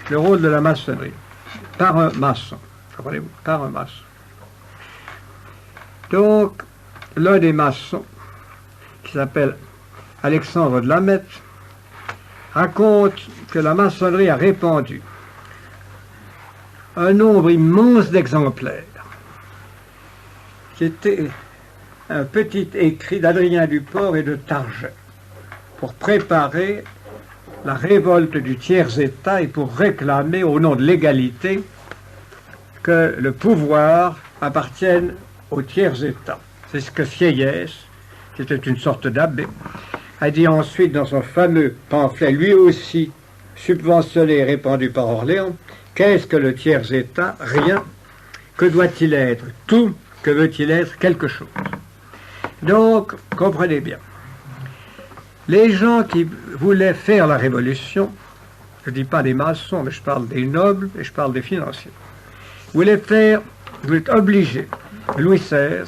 le rôle de la maçonnerie. Par un maçon, comprenez-vous, par un maçon. Donc, l'un des maçons, qui s'appelle Alexandre de Lameth, raconte que la maçonnerie a répandu un nombre immense d'exemplaires, qui était un petit écrit d'Adrien Duport et de Target, pour préparer la révolte du tiers-État et pour réclamer, au nom de l'égalité, que le pouvoir appartienne au tiers-État. C'est ce que Sieyès, qui était une sorte d'abbé, a dit ensuite dans son fameux pamphlet, lui aussi subventionné et répandu par Orléans. Qu'est-ce que le tiers-État? Rien. Que doit-il être? Tout. Que veut-il être? Quelque chose. Donc, comprenez bien. Les gens qui voulaient faire la révolution, je ne dis pas des maçons, mais je parle des nobles et je parle des financiers, voulaient obliger Louis XVI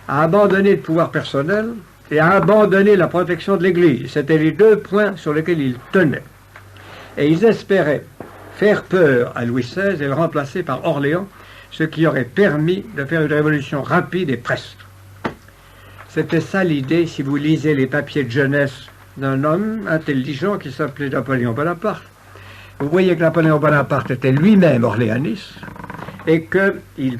à abandonner le pouvoir personnel et à abandonner la protection de l'Église. C'était les deux points sur lesquels ils tenaient. Et ils espéraient faire peur à Louis XVI et le remplacer par Orléans, ce qui aurait permis de faire une révolution rapide et preste. C'était ça l'idée, si vous lisez les papiers de jeunesse d'un homme intelligent qui s'appelait Napoléon Bonaparte. Vous voyez que Napoléon Bonaparte était lui-même orléaniste et qu'il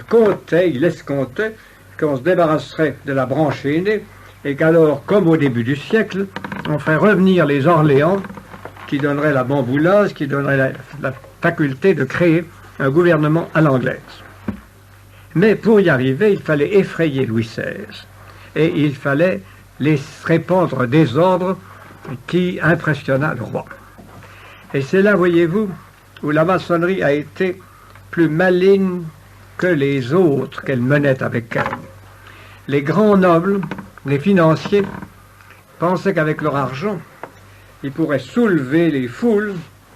escomptait qu'on se débarrasserait de la branche aînée et qu'alors, comme au début du siècle, on ferait revenir les Orléans qui donneraient la bamboulasse, qui donneraient la faculté de créer un gouvernement à l'anglaise. Mais pour y arriver, il fallait effrayer Louis XVI et il fallait répandre des ordres qui impressionna le roi. Et c'est là, voyez-vous, où la maçonnerie a été plus maligne que les autres qu'elle menait avec elle. Les grands nobles, les financiers, pensaient qu'avec leur argent, ils pourraient soulever les foules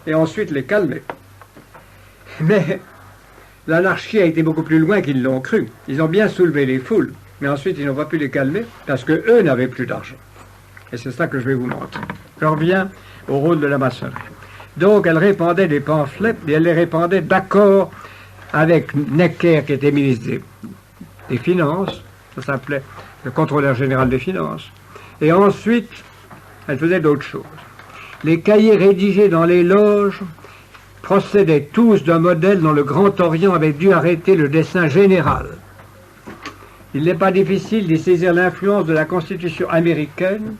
et ensuite les calmer. Mais l'anarchie a été beaucoup plus loin qu'ils l'ont cru. Ils ont bien soulevé les foules, mais ensuite ils n'ont pas pu les calmer parce qu'eux n'avaient plus d'argent. Et c'est ça que je vais vous montrer. Je reviens au rôle de la maçonnerie. Donc elle répandait des pamphlets et elle les répandait d'accord avec Necker qui était ministre des Finances, ça s'appelait le contrôleur général des Finances. Et ensuite, elle faisait d'autres choses. Les cahiers rédigés dans les loges procédaient tous d'un modèle dont le Grand Orient avait dû arrêter le dessin général. Il n'est pas difficile d'y saisir l'influence de la Constitution américaine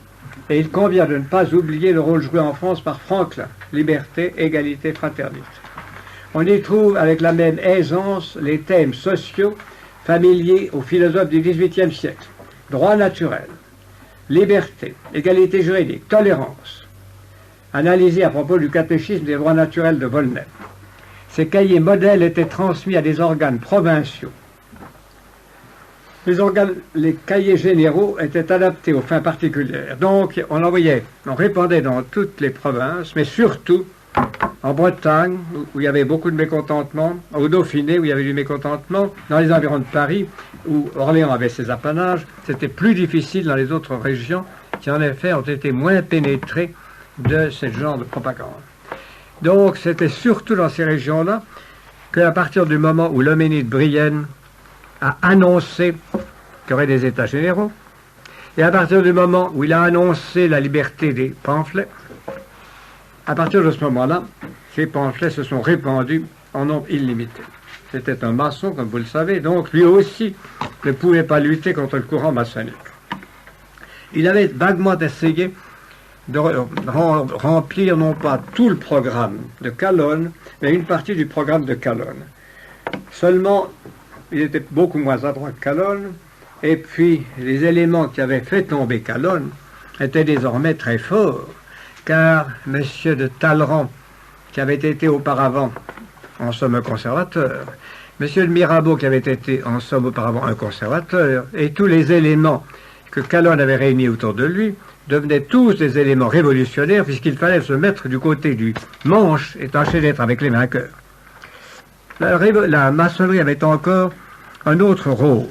et il convient de ne pas oublier le rôle joué en France par Franklin, liberté, égalité, fraternité. On y trouve avec la même aisance les thèmes sociaux familiers aux philosophes du XVIIIe siècle. Droit naturel, liberté, égalité juridique, tolérance, analysés à propos du catéchisme des droits naturels de Volney. Ces cahiers modèles étaient transmis à des organes provinciaux les cahiers généraux étaient adaptés aux fins particulières. Donc, on répandait dans toutes les provinces, mais surtout en Bretagne, où il y avait beaucoup de mécontentement, au Dauphiné, où il y avait du mécontentement, dans les environs de Paris, où Orléans avait ses apanages. C'était plus difficile dans les autres régions, qui en effet ont été moins pénétrées de ce genre de propagande. Donc, c'était surtout dans ces régions-là qu'à partir du moment où l'homénide Brienne a annoncé qu'il y aurait des États généraux, et à partir du moment où il a annoncé la liberté des pamphlets, à partir de ce moment-là, ces pamphlets se sont répandus en nombre illimité. C'était un maçon, comme vous le savez, donc lui aussi ne pouvait pas lutter contre le courant maçonnique. Il avait vaguement essayé de remplir non pas tout le programme de Calonne, mais une partie du programme de Calonne. Seulement, il était beaucoup moins adroit que Calonne, et puis les éléments qui avaient fait tomber Calonne étaient désormais très forts, car M. de Talleyrand, qui avait été auparavant en somme un conservateur, M. de Mirabeau, qui avait été en somme auparavant un conservateur, et tous les éléments que Calonne avait réunis autour de lui, devenaient tous des éléments révolutionnaires, puisqu'il fallait se mettre du côté du manche et tâcher d'être avec les vainqueurs. La maçonnerie avait encore un autre rôle.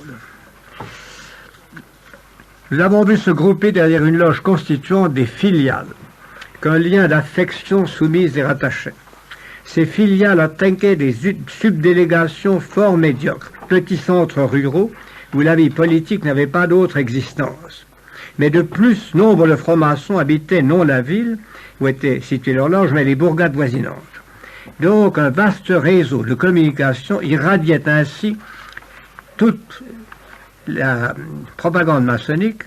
Nous avons vu se grouper derrière une loge constituante des filiales, qu'un lien d'affection soumise et rattachait. Ces filiales atteignaient des subdélégations fort médiocres, petits centres ruraux où la vie politique n'avait pas d'autre existence. Mais de plus, nombre de francs-maçons habitaient non la ville, où étaient situées leurs loges, mais les bourgades voisinantes. Donc un vaste réseau de communication irradiait ainsi toute la propagande maçonnique,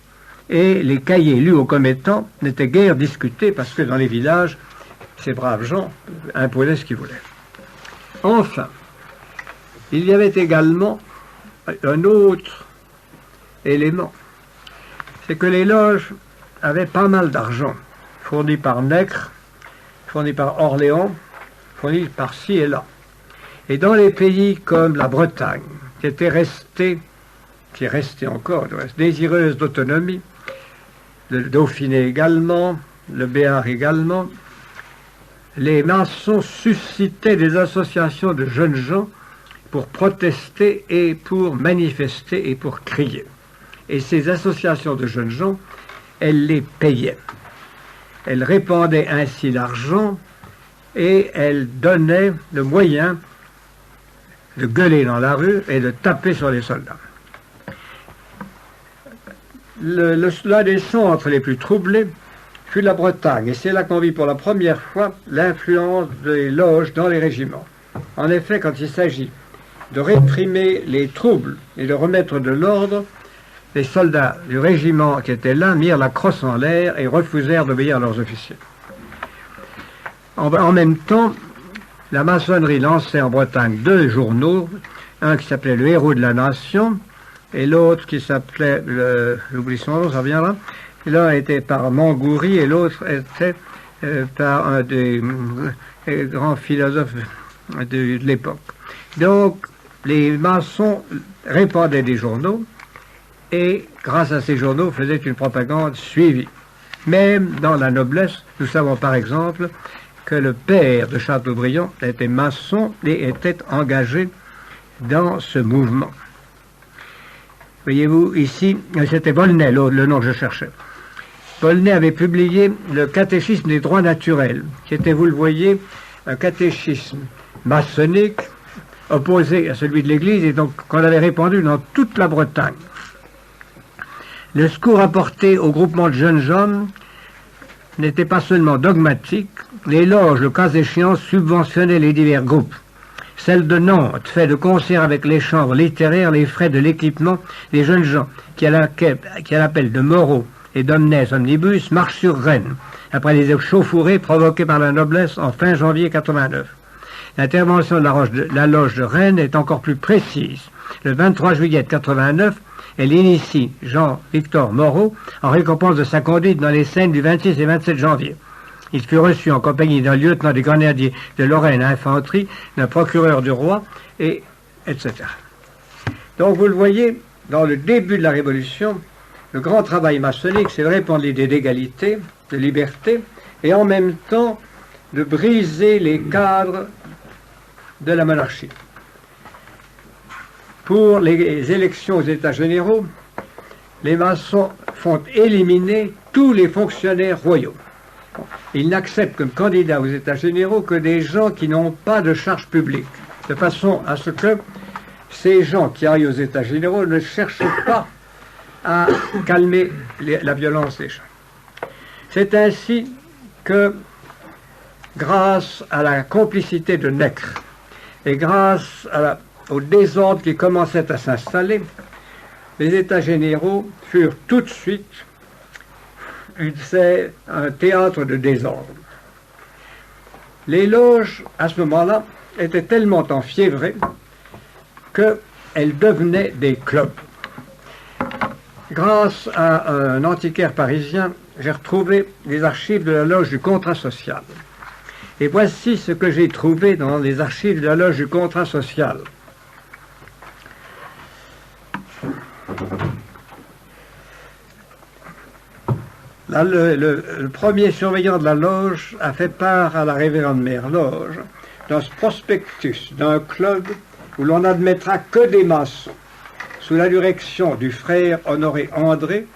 et les cahiers lus aux commettants n'étaient guère discutés parce que dans les villages, ces braves gens imposaient ce qu'ils voulaient. Enfin, il y avait également un autre élément, c'est que les loges avaient pas mal d'argent, fourni par Nègre, fourni par Orléans, fourni par ci et là. Et dans les pays comme la Bretagne, qui était restée, qui est restée encore, désireuse d'autonomie, le Dauphiné également, le Béarn également, les maçons suscitaient des associations de jeunes gens pour protester et pour manifester et pour crier. Et ces associations de jeunes gens, elles les payaient. Elles répandaient ainsi l'argent et elles donnaient le moyen de gueuler dans la rue et de taper sur les soldats. L'un des centres les plus troublés fut la Bretagne, et c'est là qu'on vit pour la première fois l'influence des loges dans les régiments. En effet, quand il s'agit de réprimer les troubles et de remettre de l'ordre, les soldats du régiment qui étaient là mirent la crosse en l'air et refusèrent d'obéir à leurs officiers. En même temps, la maçonnerie lançait en Bretagne 2 journaux, un qui s'appelait Le Héros de la Nation, et l'autre qui s'appelait, j'oublie son nom, ça vient là, l'un était par Mangoury et l'autre était par un des grands philosophes de l'époque. Donc, les maçons répandaient des journaux et, grâce à ces journaux, faisaient une propagande suivie. Même dans la noblesse, nous savons par exemple que le père de Chateaubriand était maçon et était engagé dans ce mouvement. Voyez-vous, ici, c'était Volney, le nom que je cherchais. Volney avait publié le catéchisme des droits naturels, qui était, vous le voyez, un catéchisme maçonnique, opposé à celui de l'Église, et donc qu'on avait répandu dans toute la Bretagne. Le secours apporté au groupement de jeunes hommes n'était pas seulement dogmatique, les loges, le cas échéant, subventionnaient les divers groupes. Celle de Nantes fait de concert avec les chambres littéraires les frais de l'équipement des jeunes gens qui à l'appel de Moreau et d'Omnes Omnibus marchent sur Rennes, après les échauffourées provoquées par la noblesse en fin janvier 89. L'intervention de la loge de Rennes est encore plus précise. Le 23 juillet 89, elle initie Jean-Victor Moreau en récompense de sa conduite dans les scènes du 26 et 27 janvier. Il fut reçu en compagnie d'un lieutenant des grenadiers de Lorraine Infanterie, d'un procureur du roi, et etc. Donc vous le voyez, dans le début de la Révolution, le grand travail maçonnique, c'est de répandre l'idée d'égalité, de liberté, et en même temps de briser les cadres de la monarchie. Pour les élections aux États généraux, les maçons font éliminer tous les fonctionnaires royaux. Ils n'acceptent comme candidats aux États généraux que des gens qui n'ont pas de charge publique, de façon à ce que ces gens qui arrivent aux États généraux ne cherchent pas à calmer la violence des gens. C'est ainsi que, grâce à la complicité de Nègre et grâce au désordre qui commençait à s'installer, les États généraux furent tout de suite un théâtre de désordre. Les loges, à ce moment-là, étaient tellement enfiévrées qu'elles devenaient des clubs. Grâce à un antiquaire parisien, j'ai retrouvé les archives de la loge du contrat social. Et voici ce que j'ai trouvé dans les archives de la loge du contrat social. Là, le premier surveillant de la loge a fait part à la révérende mère loge d'un prospectus d'un club où l'on n'admettra que des maçons, sous la direction du frère Honoré André,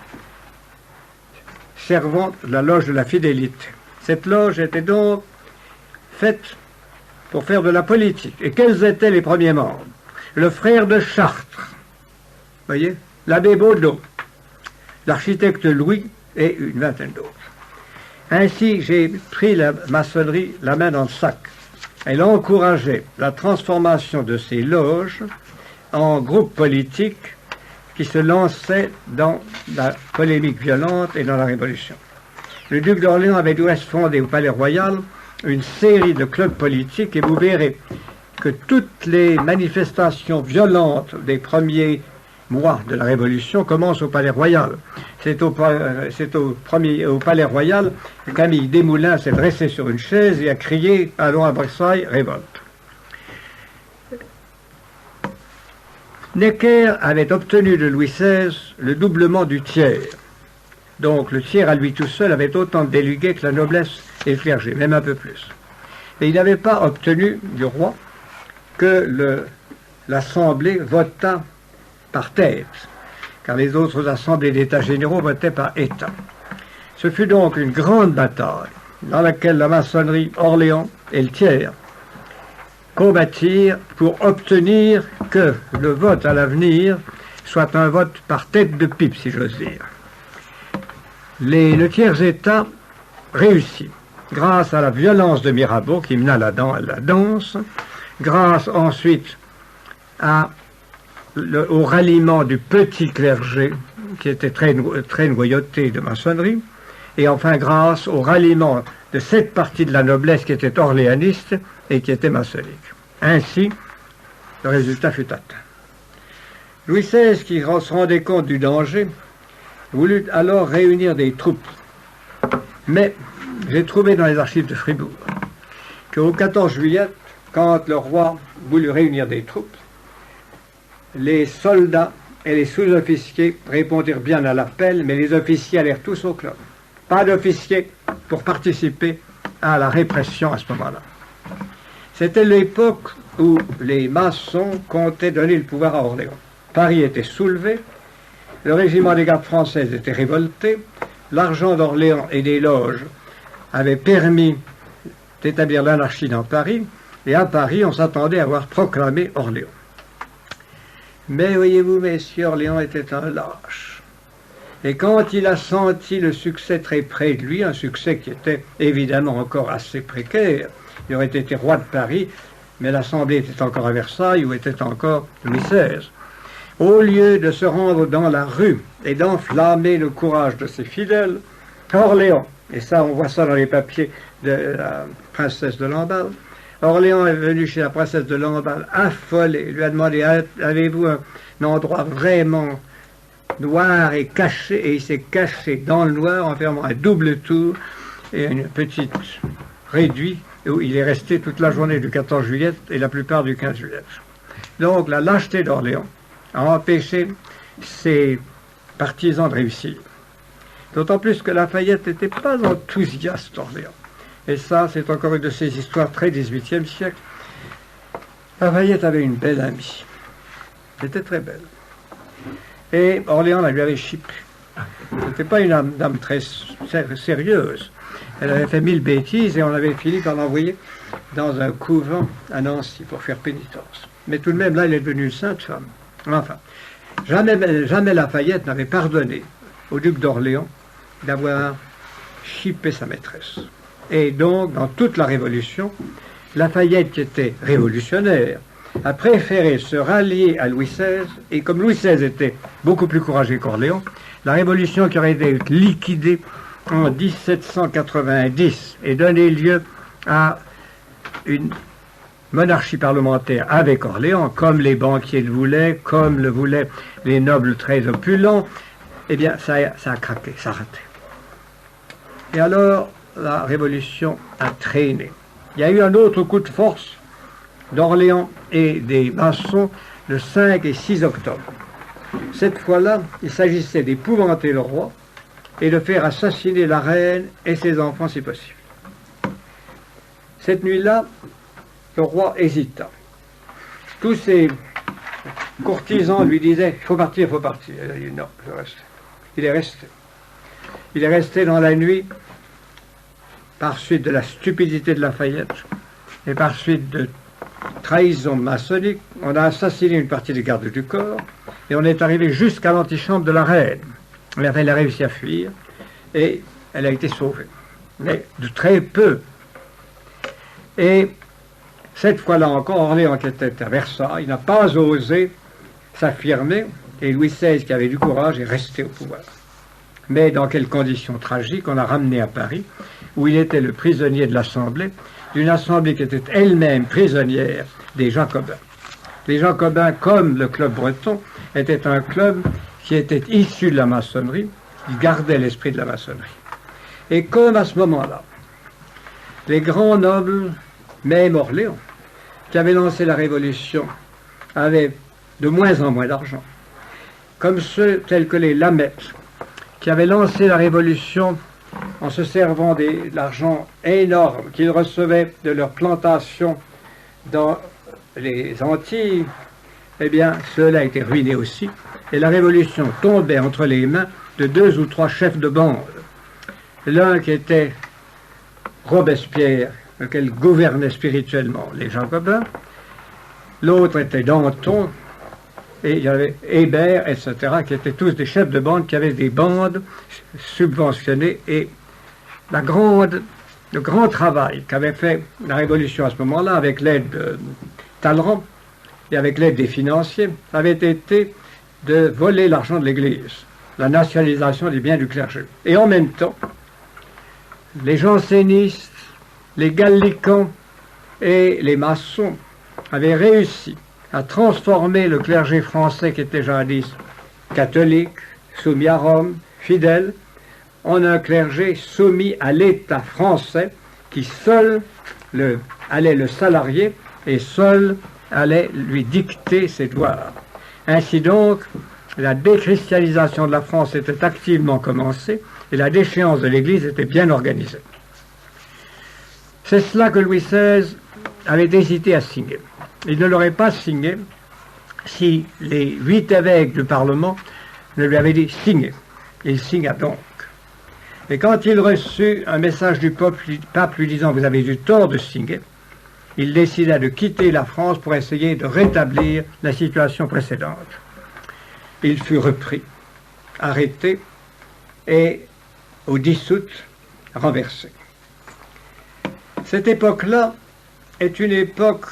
servant de la loge de la fidélité. Cette loge était donc faite pour faire de la politique. Et quels étaient les premiers membres? Le frère de Chartres, voyez, l'abbé Baudot, l'architecte Louis, et une vingtaine d'autres. Ainsi, j'ai pris la maçonnerie la main dans le sac. Elle encourageait la transformation de ces loges en groupes politiques qui se lançaient dans la polémique violente et dans la révolution. Le duc d'Orléans avait du reste fondé au Palais Royal une série de clubs politiques et vous verrez que toutes les manifestations violentes des premiers mois de la Révolution commencent au Palais Royal. C'est au Palais Royal que Camille Desmoulins s'est dressé sur une chaise et a crié « Allons à Versailles, révolte ». Necker avait obtenu de Louis XVI le doublement du tiers. Donc le tiers à lui tout seul avait autant de délégués que la noblesse et le clergé, même un peu plus. Et il n'avait pas obtenu du roi que l'Assemblée votât par tête, car les autres assemblées d'États généraux votaient par État. Ce fut donc une grande bataille dans laquelle la maçonnerie, Orléans et le tiers combattirent pour obtenir que le vote à l'avenir soit un vote par tête de pipe, si j'ose dire. Le tiers-État réussit, grâce à la violence de Mirabeau qui mena la danse, grâce ensuite au ralliement du petit clergé, qui était très noyauté de maçonnerie, et enfin grâce au ralliement de cette partie de la noblesse qui était orléaniste et qui était maçonnique. Ainsi, le résultat fut atteint. Louis XVI, qui se rendait compte du danger, voulut alors réunir des troupes. Mais j'ai trouvé dans les archives de Fribourg qu'au 14 juillet, quand le roi voulut réunir des troupes, les soldats et les sous-officiers répondirent bien à l'appel, mais les officiers allèrent tous au club. Pas d'officiers pour participer à la répression à ce moment-là. C'était l'époque où les maçons comptaient donner le pouvoir à Orléans. Paris était soulevé, le régiment des gardes françaises était révolté, l'argent d'Orléans et des loges avait permis d'établir l'anarchie dans Paris, et à Paris, on s'attendait à voir proclamé Orléans. Mais voyez-vous, messieurs, Orléans était un lâche. Et quand il a senti le succès très près de lui, un succès qui était évidemment encore assez précaire, il aurait été roi de Paris, mais l'Assemblée était encore à Versailles, où était encore Louis XVI. Au lieu de se rendre dans la rue et d'enflammer le courage de ses fidèles, Orléans, et ça on voit ça dans les papiers de la princesse de Lamballe, Orléans est venu chez la princesse de Lamballe affolé, lui a demandé « Avez-vous un endroit vraiment noir et caché ?» Et il s'est caché dans le noir en fermant un double tour et une petite réduit où il est resté toute la journée du 14 juillet et la plupart du 15 juillet. Donc la lâcheté d'Orléans a empêché ses partisans de réussir. D'autant plus que Lafayette n'était pas enthousiaste d'Orléans. Et ça, c'est encore une de ces histoires très 18e siècle. Lafayette avait une belle amie. Elle était très belle. Et Orléans la lui avait chippé. C'était pas une dame très sérieuse. Elle avait fait 1000 bêtises et on avait fini par l'envoyer dans un couvent à Nancy pour faire pénitence. Mais tout de même, là, elle est devenue une sainte femme. Enfin, jamais Lafayette n'avait pardonné au duc d'Orléans d'avoir chippé sa maîtresse. Et donc, dans toute la Révolution, Lafayette, qui était révolutionnaire, a préféré se rallier à Louis XVI, et comme Louis XVI était beaucoup plus courageux qu'Orléans, la Révolution qui aurait été liquidée en 1790 et donné lieu à une monarchie parlementaire avec Orléans, comme les banquiers le voulaient, comme le voulaient les nobles très opulents, eh bien, ça a craqué, ça a raté. Et alors, la Révolution a traîné. Il y a eu un autre coup de force d'Orléans et des maçons le 5 et 6 octobre. Cette fois-là, il s'agissait d'épouvanter le roi et de faire assassiner la reine et ses enfants si possible. Cette nuit-là, le roi hésita. Tous ses courtisans lui disaient « il faut partir, il faut partir ». Il a dit « non, je reste ». Il est resté. Il est resté dans la nuit par suite de la stupidité de Lafayette et par suite de trahison maçonnique. On a assassiné une partie des gardes du corps et on est arrivé jusqu'à l'antichambre de la reine. Elle a réussi à fuir et elle a été sauvée, mais de très peu. Et cette fois-là encore, Orléans, qui était à Versailles, n'a pas osé s'affirmer, et Louis XVI, qui avait du courage, est resté au pouvoir. Mais dans quelles conditions tragiques, on l'a ramené à Paris, où il était le prisonnier de l'Assemblée, d'une Assemblée qui était elle-même prisonnière des Jacobins. Les Jacobins, comme le Club breton, étaient un club qui était issu de la maçonnerie, qui gardait l'esprit de la maçonnerie. Et comme à ce moment-là, les grands nobles, même Orléans, qui avaient lancé la Révolution, avaient de moins en moins d'argent, comme ceux tels que les Lameth, qui avaient lancé la Révolution en se servant de l'argent énorme qu'ils recevaient de leurs plantations dans les Antilles, eh bien, cela a été ruiné aussi, et la Révolution tombait entre les mains de 2 ou 3 chefs de bande. L'un qui était Robespierre, lequel gouvernait spirituellement les Jacobins, l'autre était Danton, et il y avait Hébert, etc., qui étaient tous des chefs de bande qui avaient des bandes subventionnées, et le grand travail qu'avait fait la Révolution à ce moment-là, avec l'aide de Talleyrand et avec l'aide des financiers, avait été de voler l'argent de l'Église, la nationalisation des biens du clergé. Et en même temps, les jansénistes, les gallicans et les maçons avaient réussi à transformer le clergé français qui était jadis catholique, soumis à Rome, fidèle, en un clergé soumis à l'État français qui seul allait le salarier et seul allait lui dicter ses devoirs. Ainsi donc, la déchristianisation de la France était activement commencée et la déchéance de l'Église était bien organisée. C'est cela que Louis XVI avait hésité à signer. Il ne l'aurait pas signé si les 8 évêques du Parlement ne lui avaient dit « signez ». Il signa donc. Et quand il reçut un message du pape lui disant « vous avez eu tort de signer », il décida de quitter la France pour essayer de rétablir la situation précédente. Il fut repris, arrêté et, au 10 août, renversé. Cette époque-là est une époque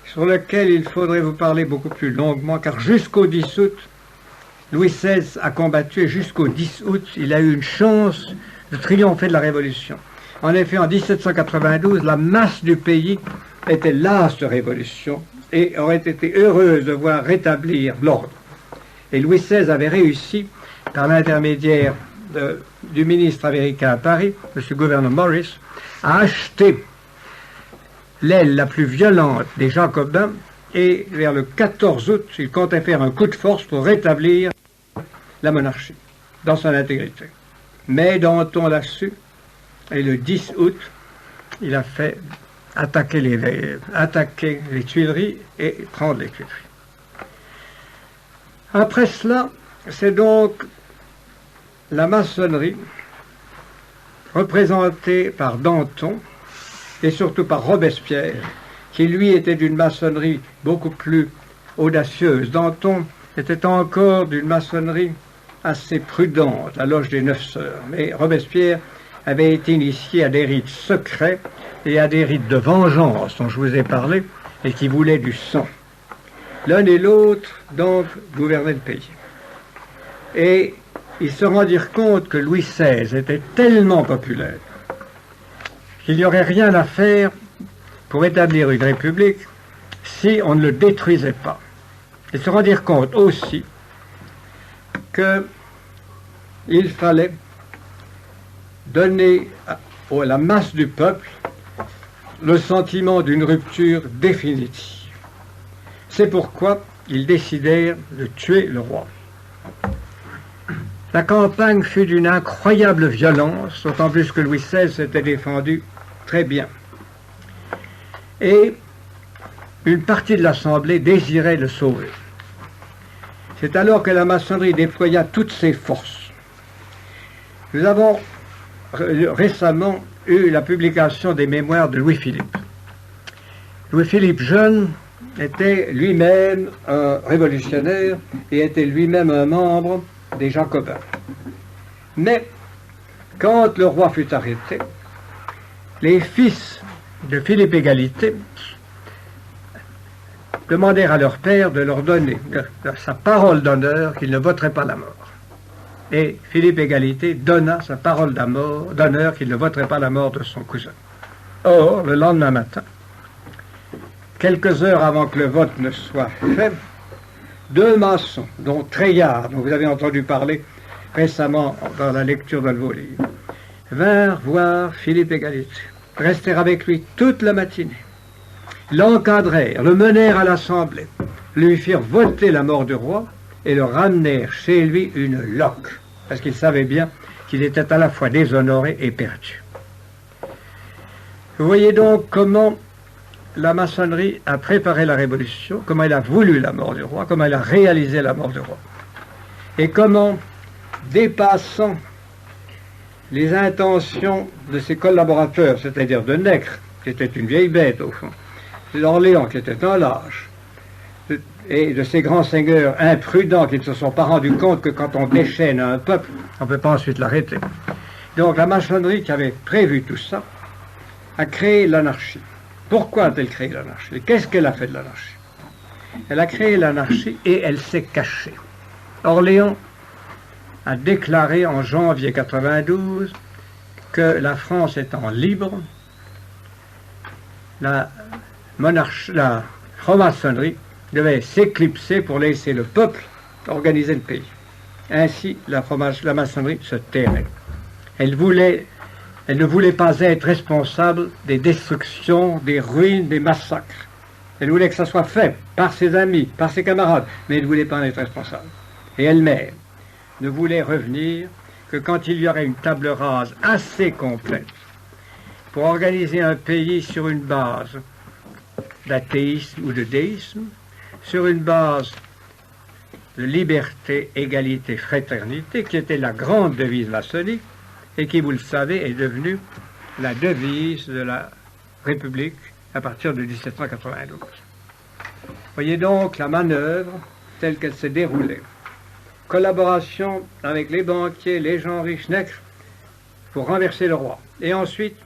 sur laquelle il faudrait vous parler beaucoup plus longuement, car jusqu'au 10 août, Louis XVI a combattu, et jusqu'au 10 août, il a eu une chance de triompher de la Révolution. En effet, en 1792, la masse du pays était lasse de révolution et aurait été heureuse de voir rétablir l'ordre. Et Louis XVI avait réussi, par l'intermédiaire du ministre américain à Paris, M. Gouverneur Morris, à acheter l'aile la plus violente des Jacobins, et vers le 14 août, il comptait faire un coup de force pour rétablir la monarchie, dans son intégrité. Mais Danton l'a su, et le 10 août, il a fait attaquer les Tuileries et prendre les Tuileries. Après cela, c'est donc la maçonnerie, représentée par Danton, et surtout par Robespierre, qui lui était d'une maçonnerie beaucoup plus audacieuse. Danton était encore d'une maçonnerie assez prudente, la loge des 9 sœurs. Mais Robespierre avait été initié à des rites secrets et à des rites de vengeance dont je vous ai parlé et qui voulaient du sang. L'un et l'autre, donc, gouvernaient le pays. Et ils se rendirent compte que Louis XVI était tellement populaire qu'il n'y aurait rien à faire pour établir une république si on ne le détruisait pas. Ils se rendirent compte aussi qu'il fallait donner à la masse du peuple le sentiment d'une rupture définitive. C'est pourquoi ils décidèrent de tuer le roi. La campagne fut d'une incroyable violence, d'autant plus que Louis XVI s'était défendu très bien. Et une partie de l'Assemblée désirait le sauver. C'est alors que la maçonnerie déploya toutes ses forces. Nous avons récemment eu la publication des mémoires de Louis-Philippe. Louis-Philippe jeune était lui-même un révolutionnaire et était lui-même un membre des Jacobins. Mais quand le roi fut arrêté, les fils de Philippe Égalité demandèrent à leur père de leur donner sa parole d'honneur qu'il ne voterait pas la mort. Et Philippe Égalité donna sa parole d'honneur qu'il ne voterait pas la mort de son cousin. Or, le lendemain matin, quelques heures avant que le vote ne soit fait, 2 maçons, dont Treillard, dont vous avez entendu parler récemment dans la lecture de vos livres, vinrent voir Philippe Égalité, restèrent avec lui toute la matinée, l'encadrèrent, le menèrent à l'Assemblée, lui firent voter la mort du roi et le ramenèrent chez lui une loque, parce qu'ils savaient bien qu'il était à la fois déshonoré et perdu. Vous voyez donc comment la maçonnerie a préparé la Révolution, comment elle a voulu la mort du roi, comment elle a réalisé la mort du roi. Et comment, dépassant les intentions de ses collaborateurs, c'est-à-dire de Nègre, qui était une vieille bête au fond, d'Orléans, qui était un lâche, et de ces grands seigneurs imprudents qui ne se sont pas rendus compte que quand on déchaîne un peuple, on ne peut pas ensuite l'arrêter. Donc la maçonnerie qui avait prévu tout ça a créé l'anarchie. Pourquoi a-t-elle créé l'anarchie? Qu'est-ce qu'elle a fait de l'anarchie? Elle a créé l'anarchie et elle s'est cachée. Orléans a déclaré en janvier 92 que la France étant libre, la franc-maçonnerie devait s'éclipser pour laisser le peuple organiser le pays. Ainsi, la maçonnerie se tairait. Elle ne voulait pas être responsable des destructions, des ruines, des massacres. Elle voulait que ça soit fait par ses amis, par ses camarades, mais elle ne voulait pas en être responsable. Et elle-même ne voulait revenir que quand il y aurait une table rase assez complète pour organiser un pays sur une base d'athéisme ou de déisme, sur une base de liberté, égalité, fraternité, qui était la grande devise maçonnique, et qui, vous le savez, est devenue la devise de la République à partir de 1792. Voyez donc la manœuvre telle qu'elle s'est déroulée. Collaboration avec les banquiers, les gens riches, Nègre, pour renverser le roi. Et ensuite,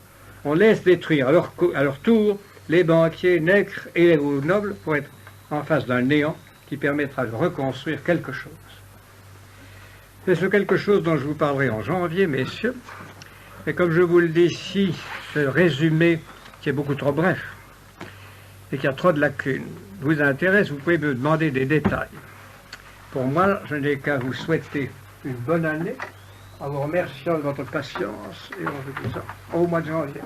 on laisse détruire à leur tour les banquiers, Nègre et les nobles pour être en face d'un néant qui permettra de reconstruire quelque chose. C'est ce quelque chose dont je vous parlerai en janvier, messieurs. Et comme je vous le dis ici, ce résumé qui est beaucoup trop bref et qui a trop de lacunes vous intéresse, vous pouvez me demander des détails. Pour moi, je n'ai qu'à vous souhaiter une bonne année en vous remerciant de votre patience et en vous disant au mois de janvier.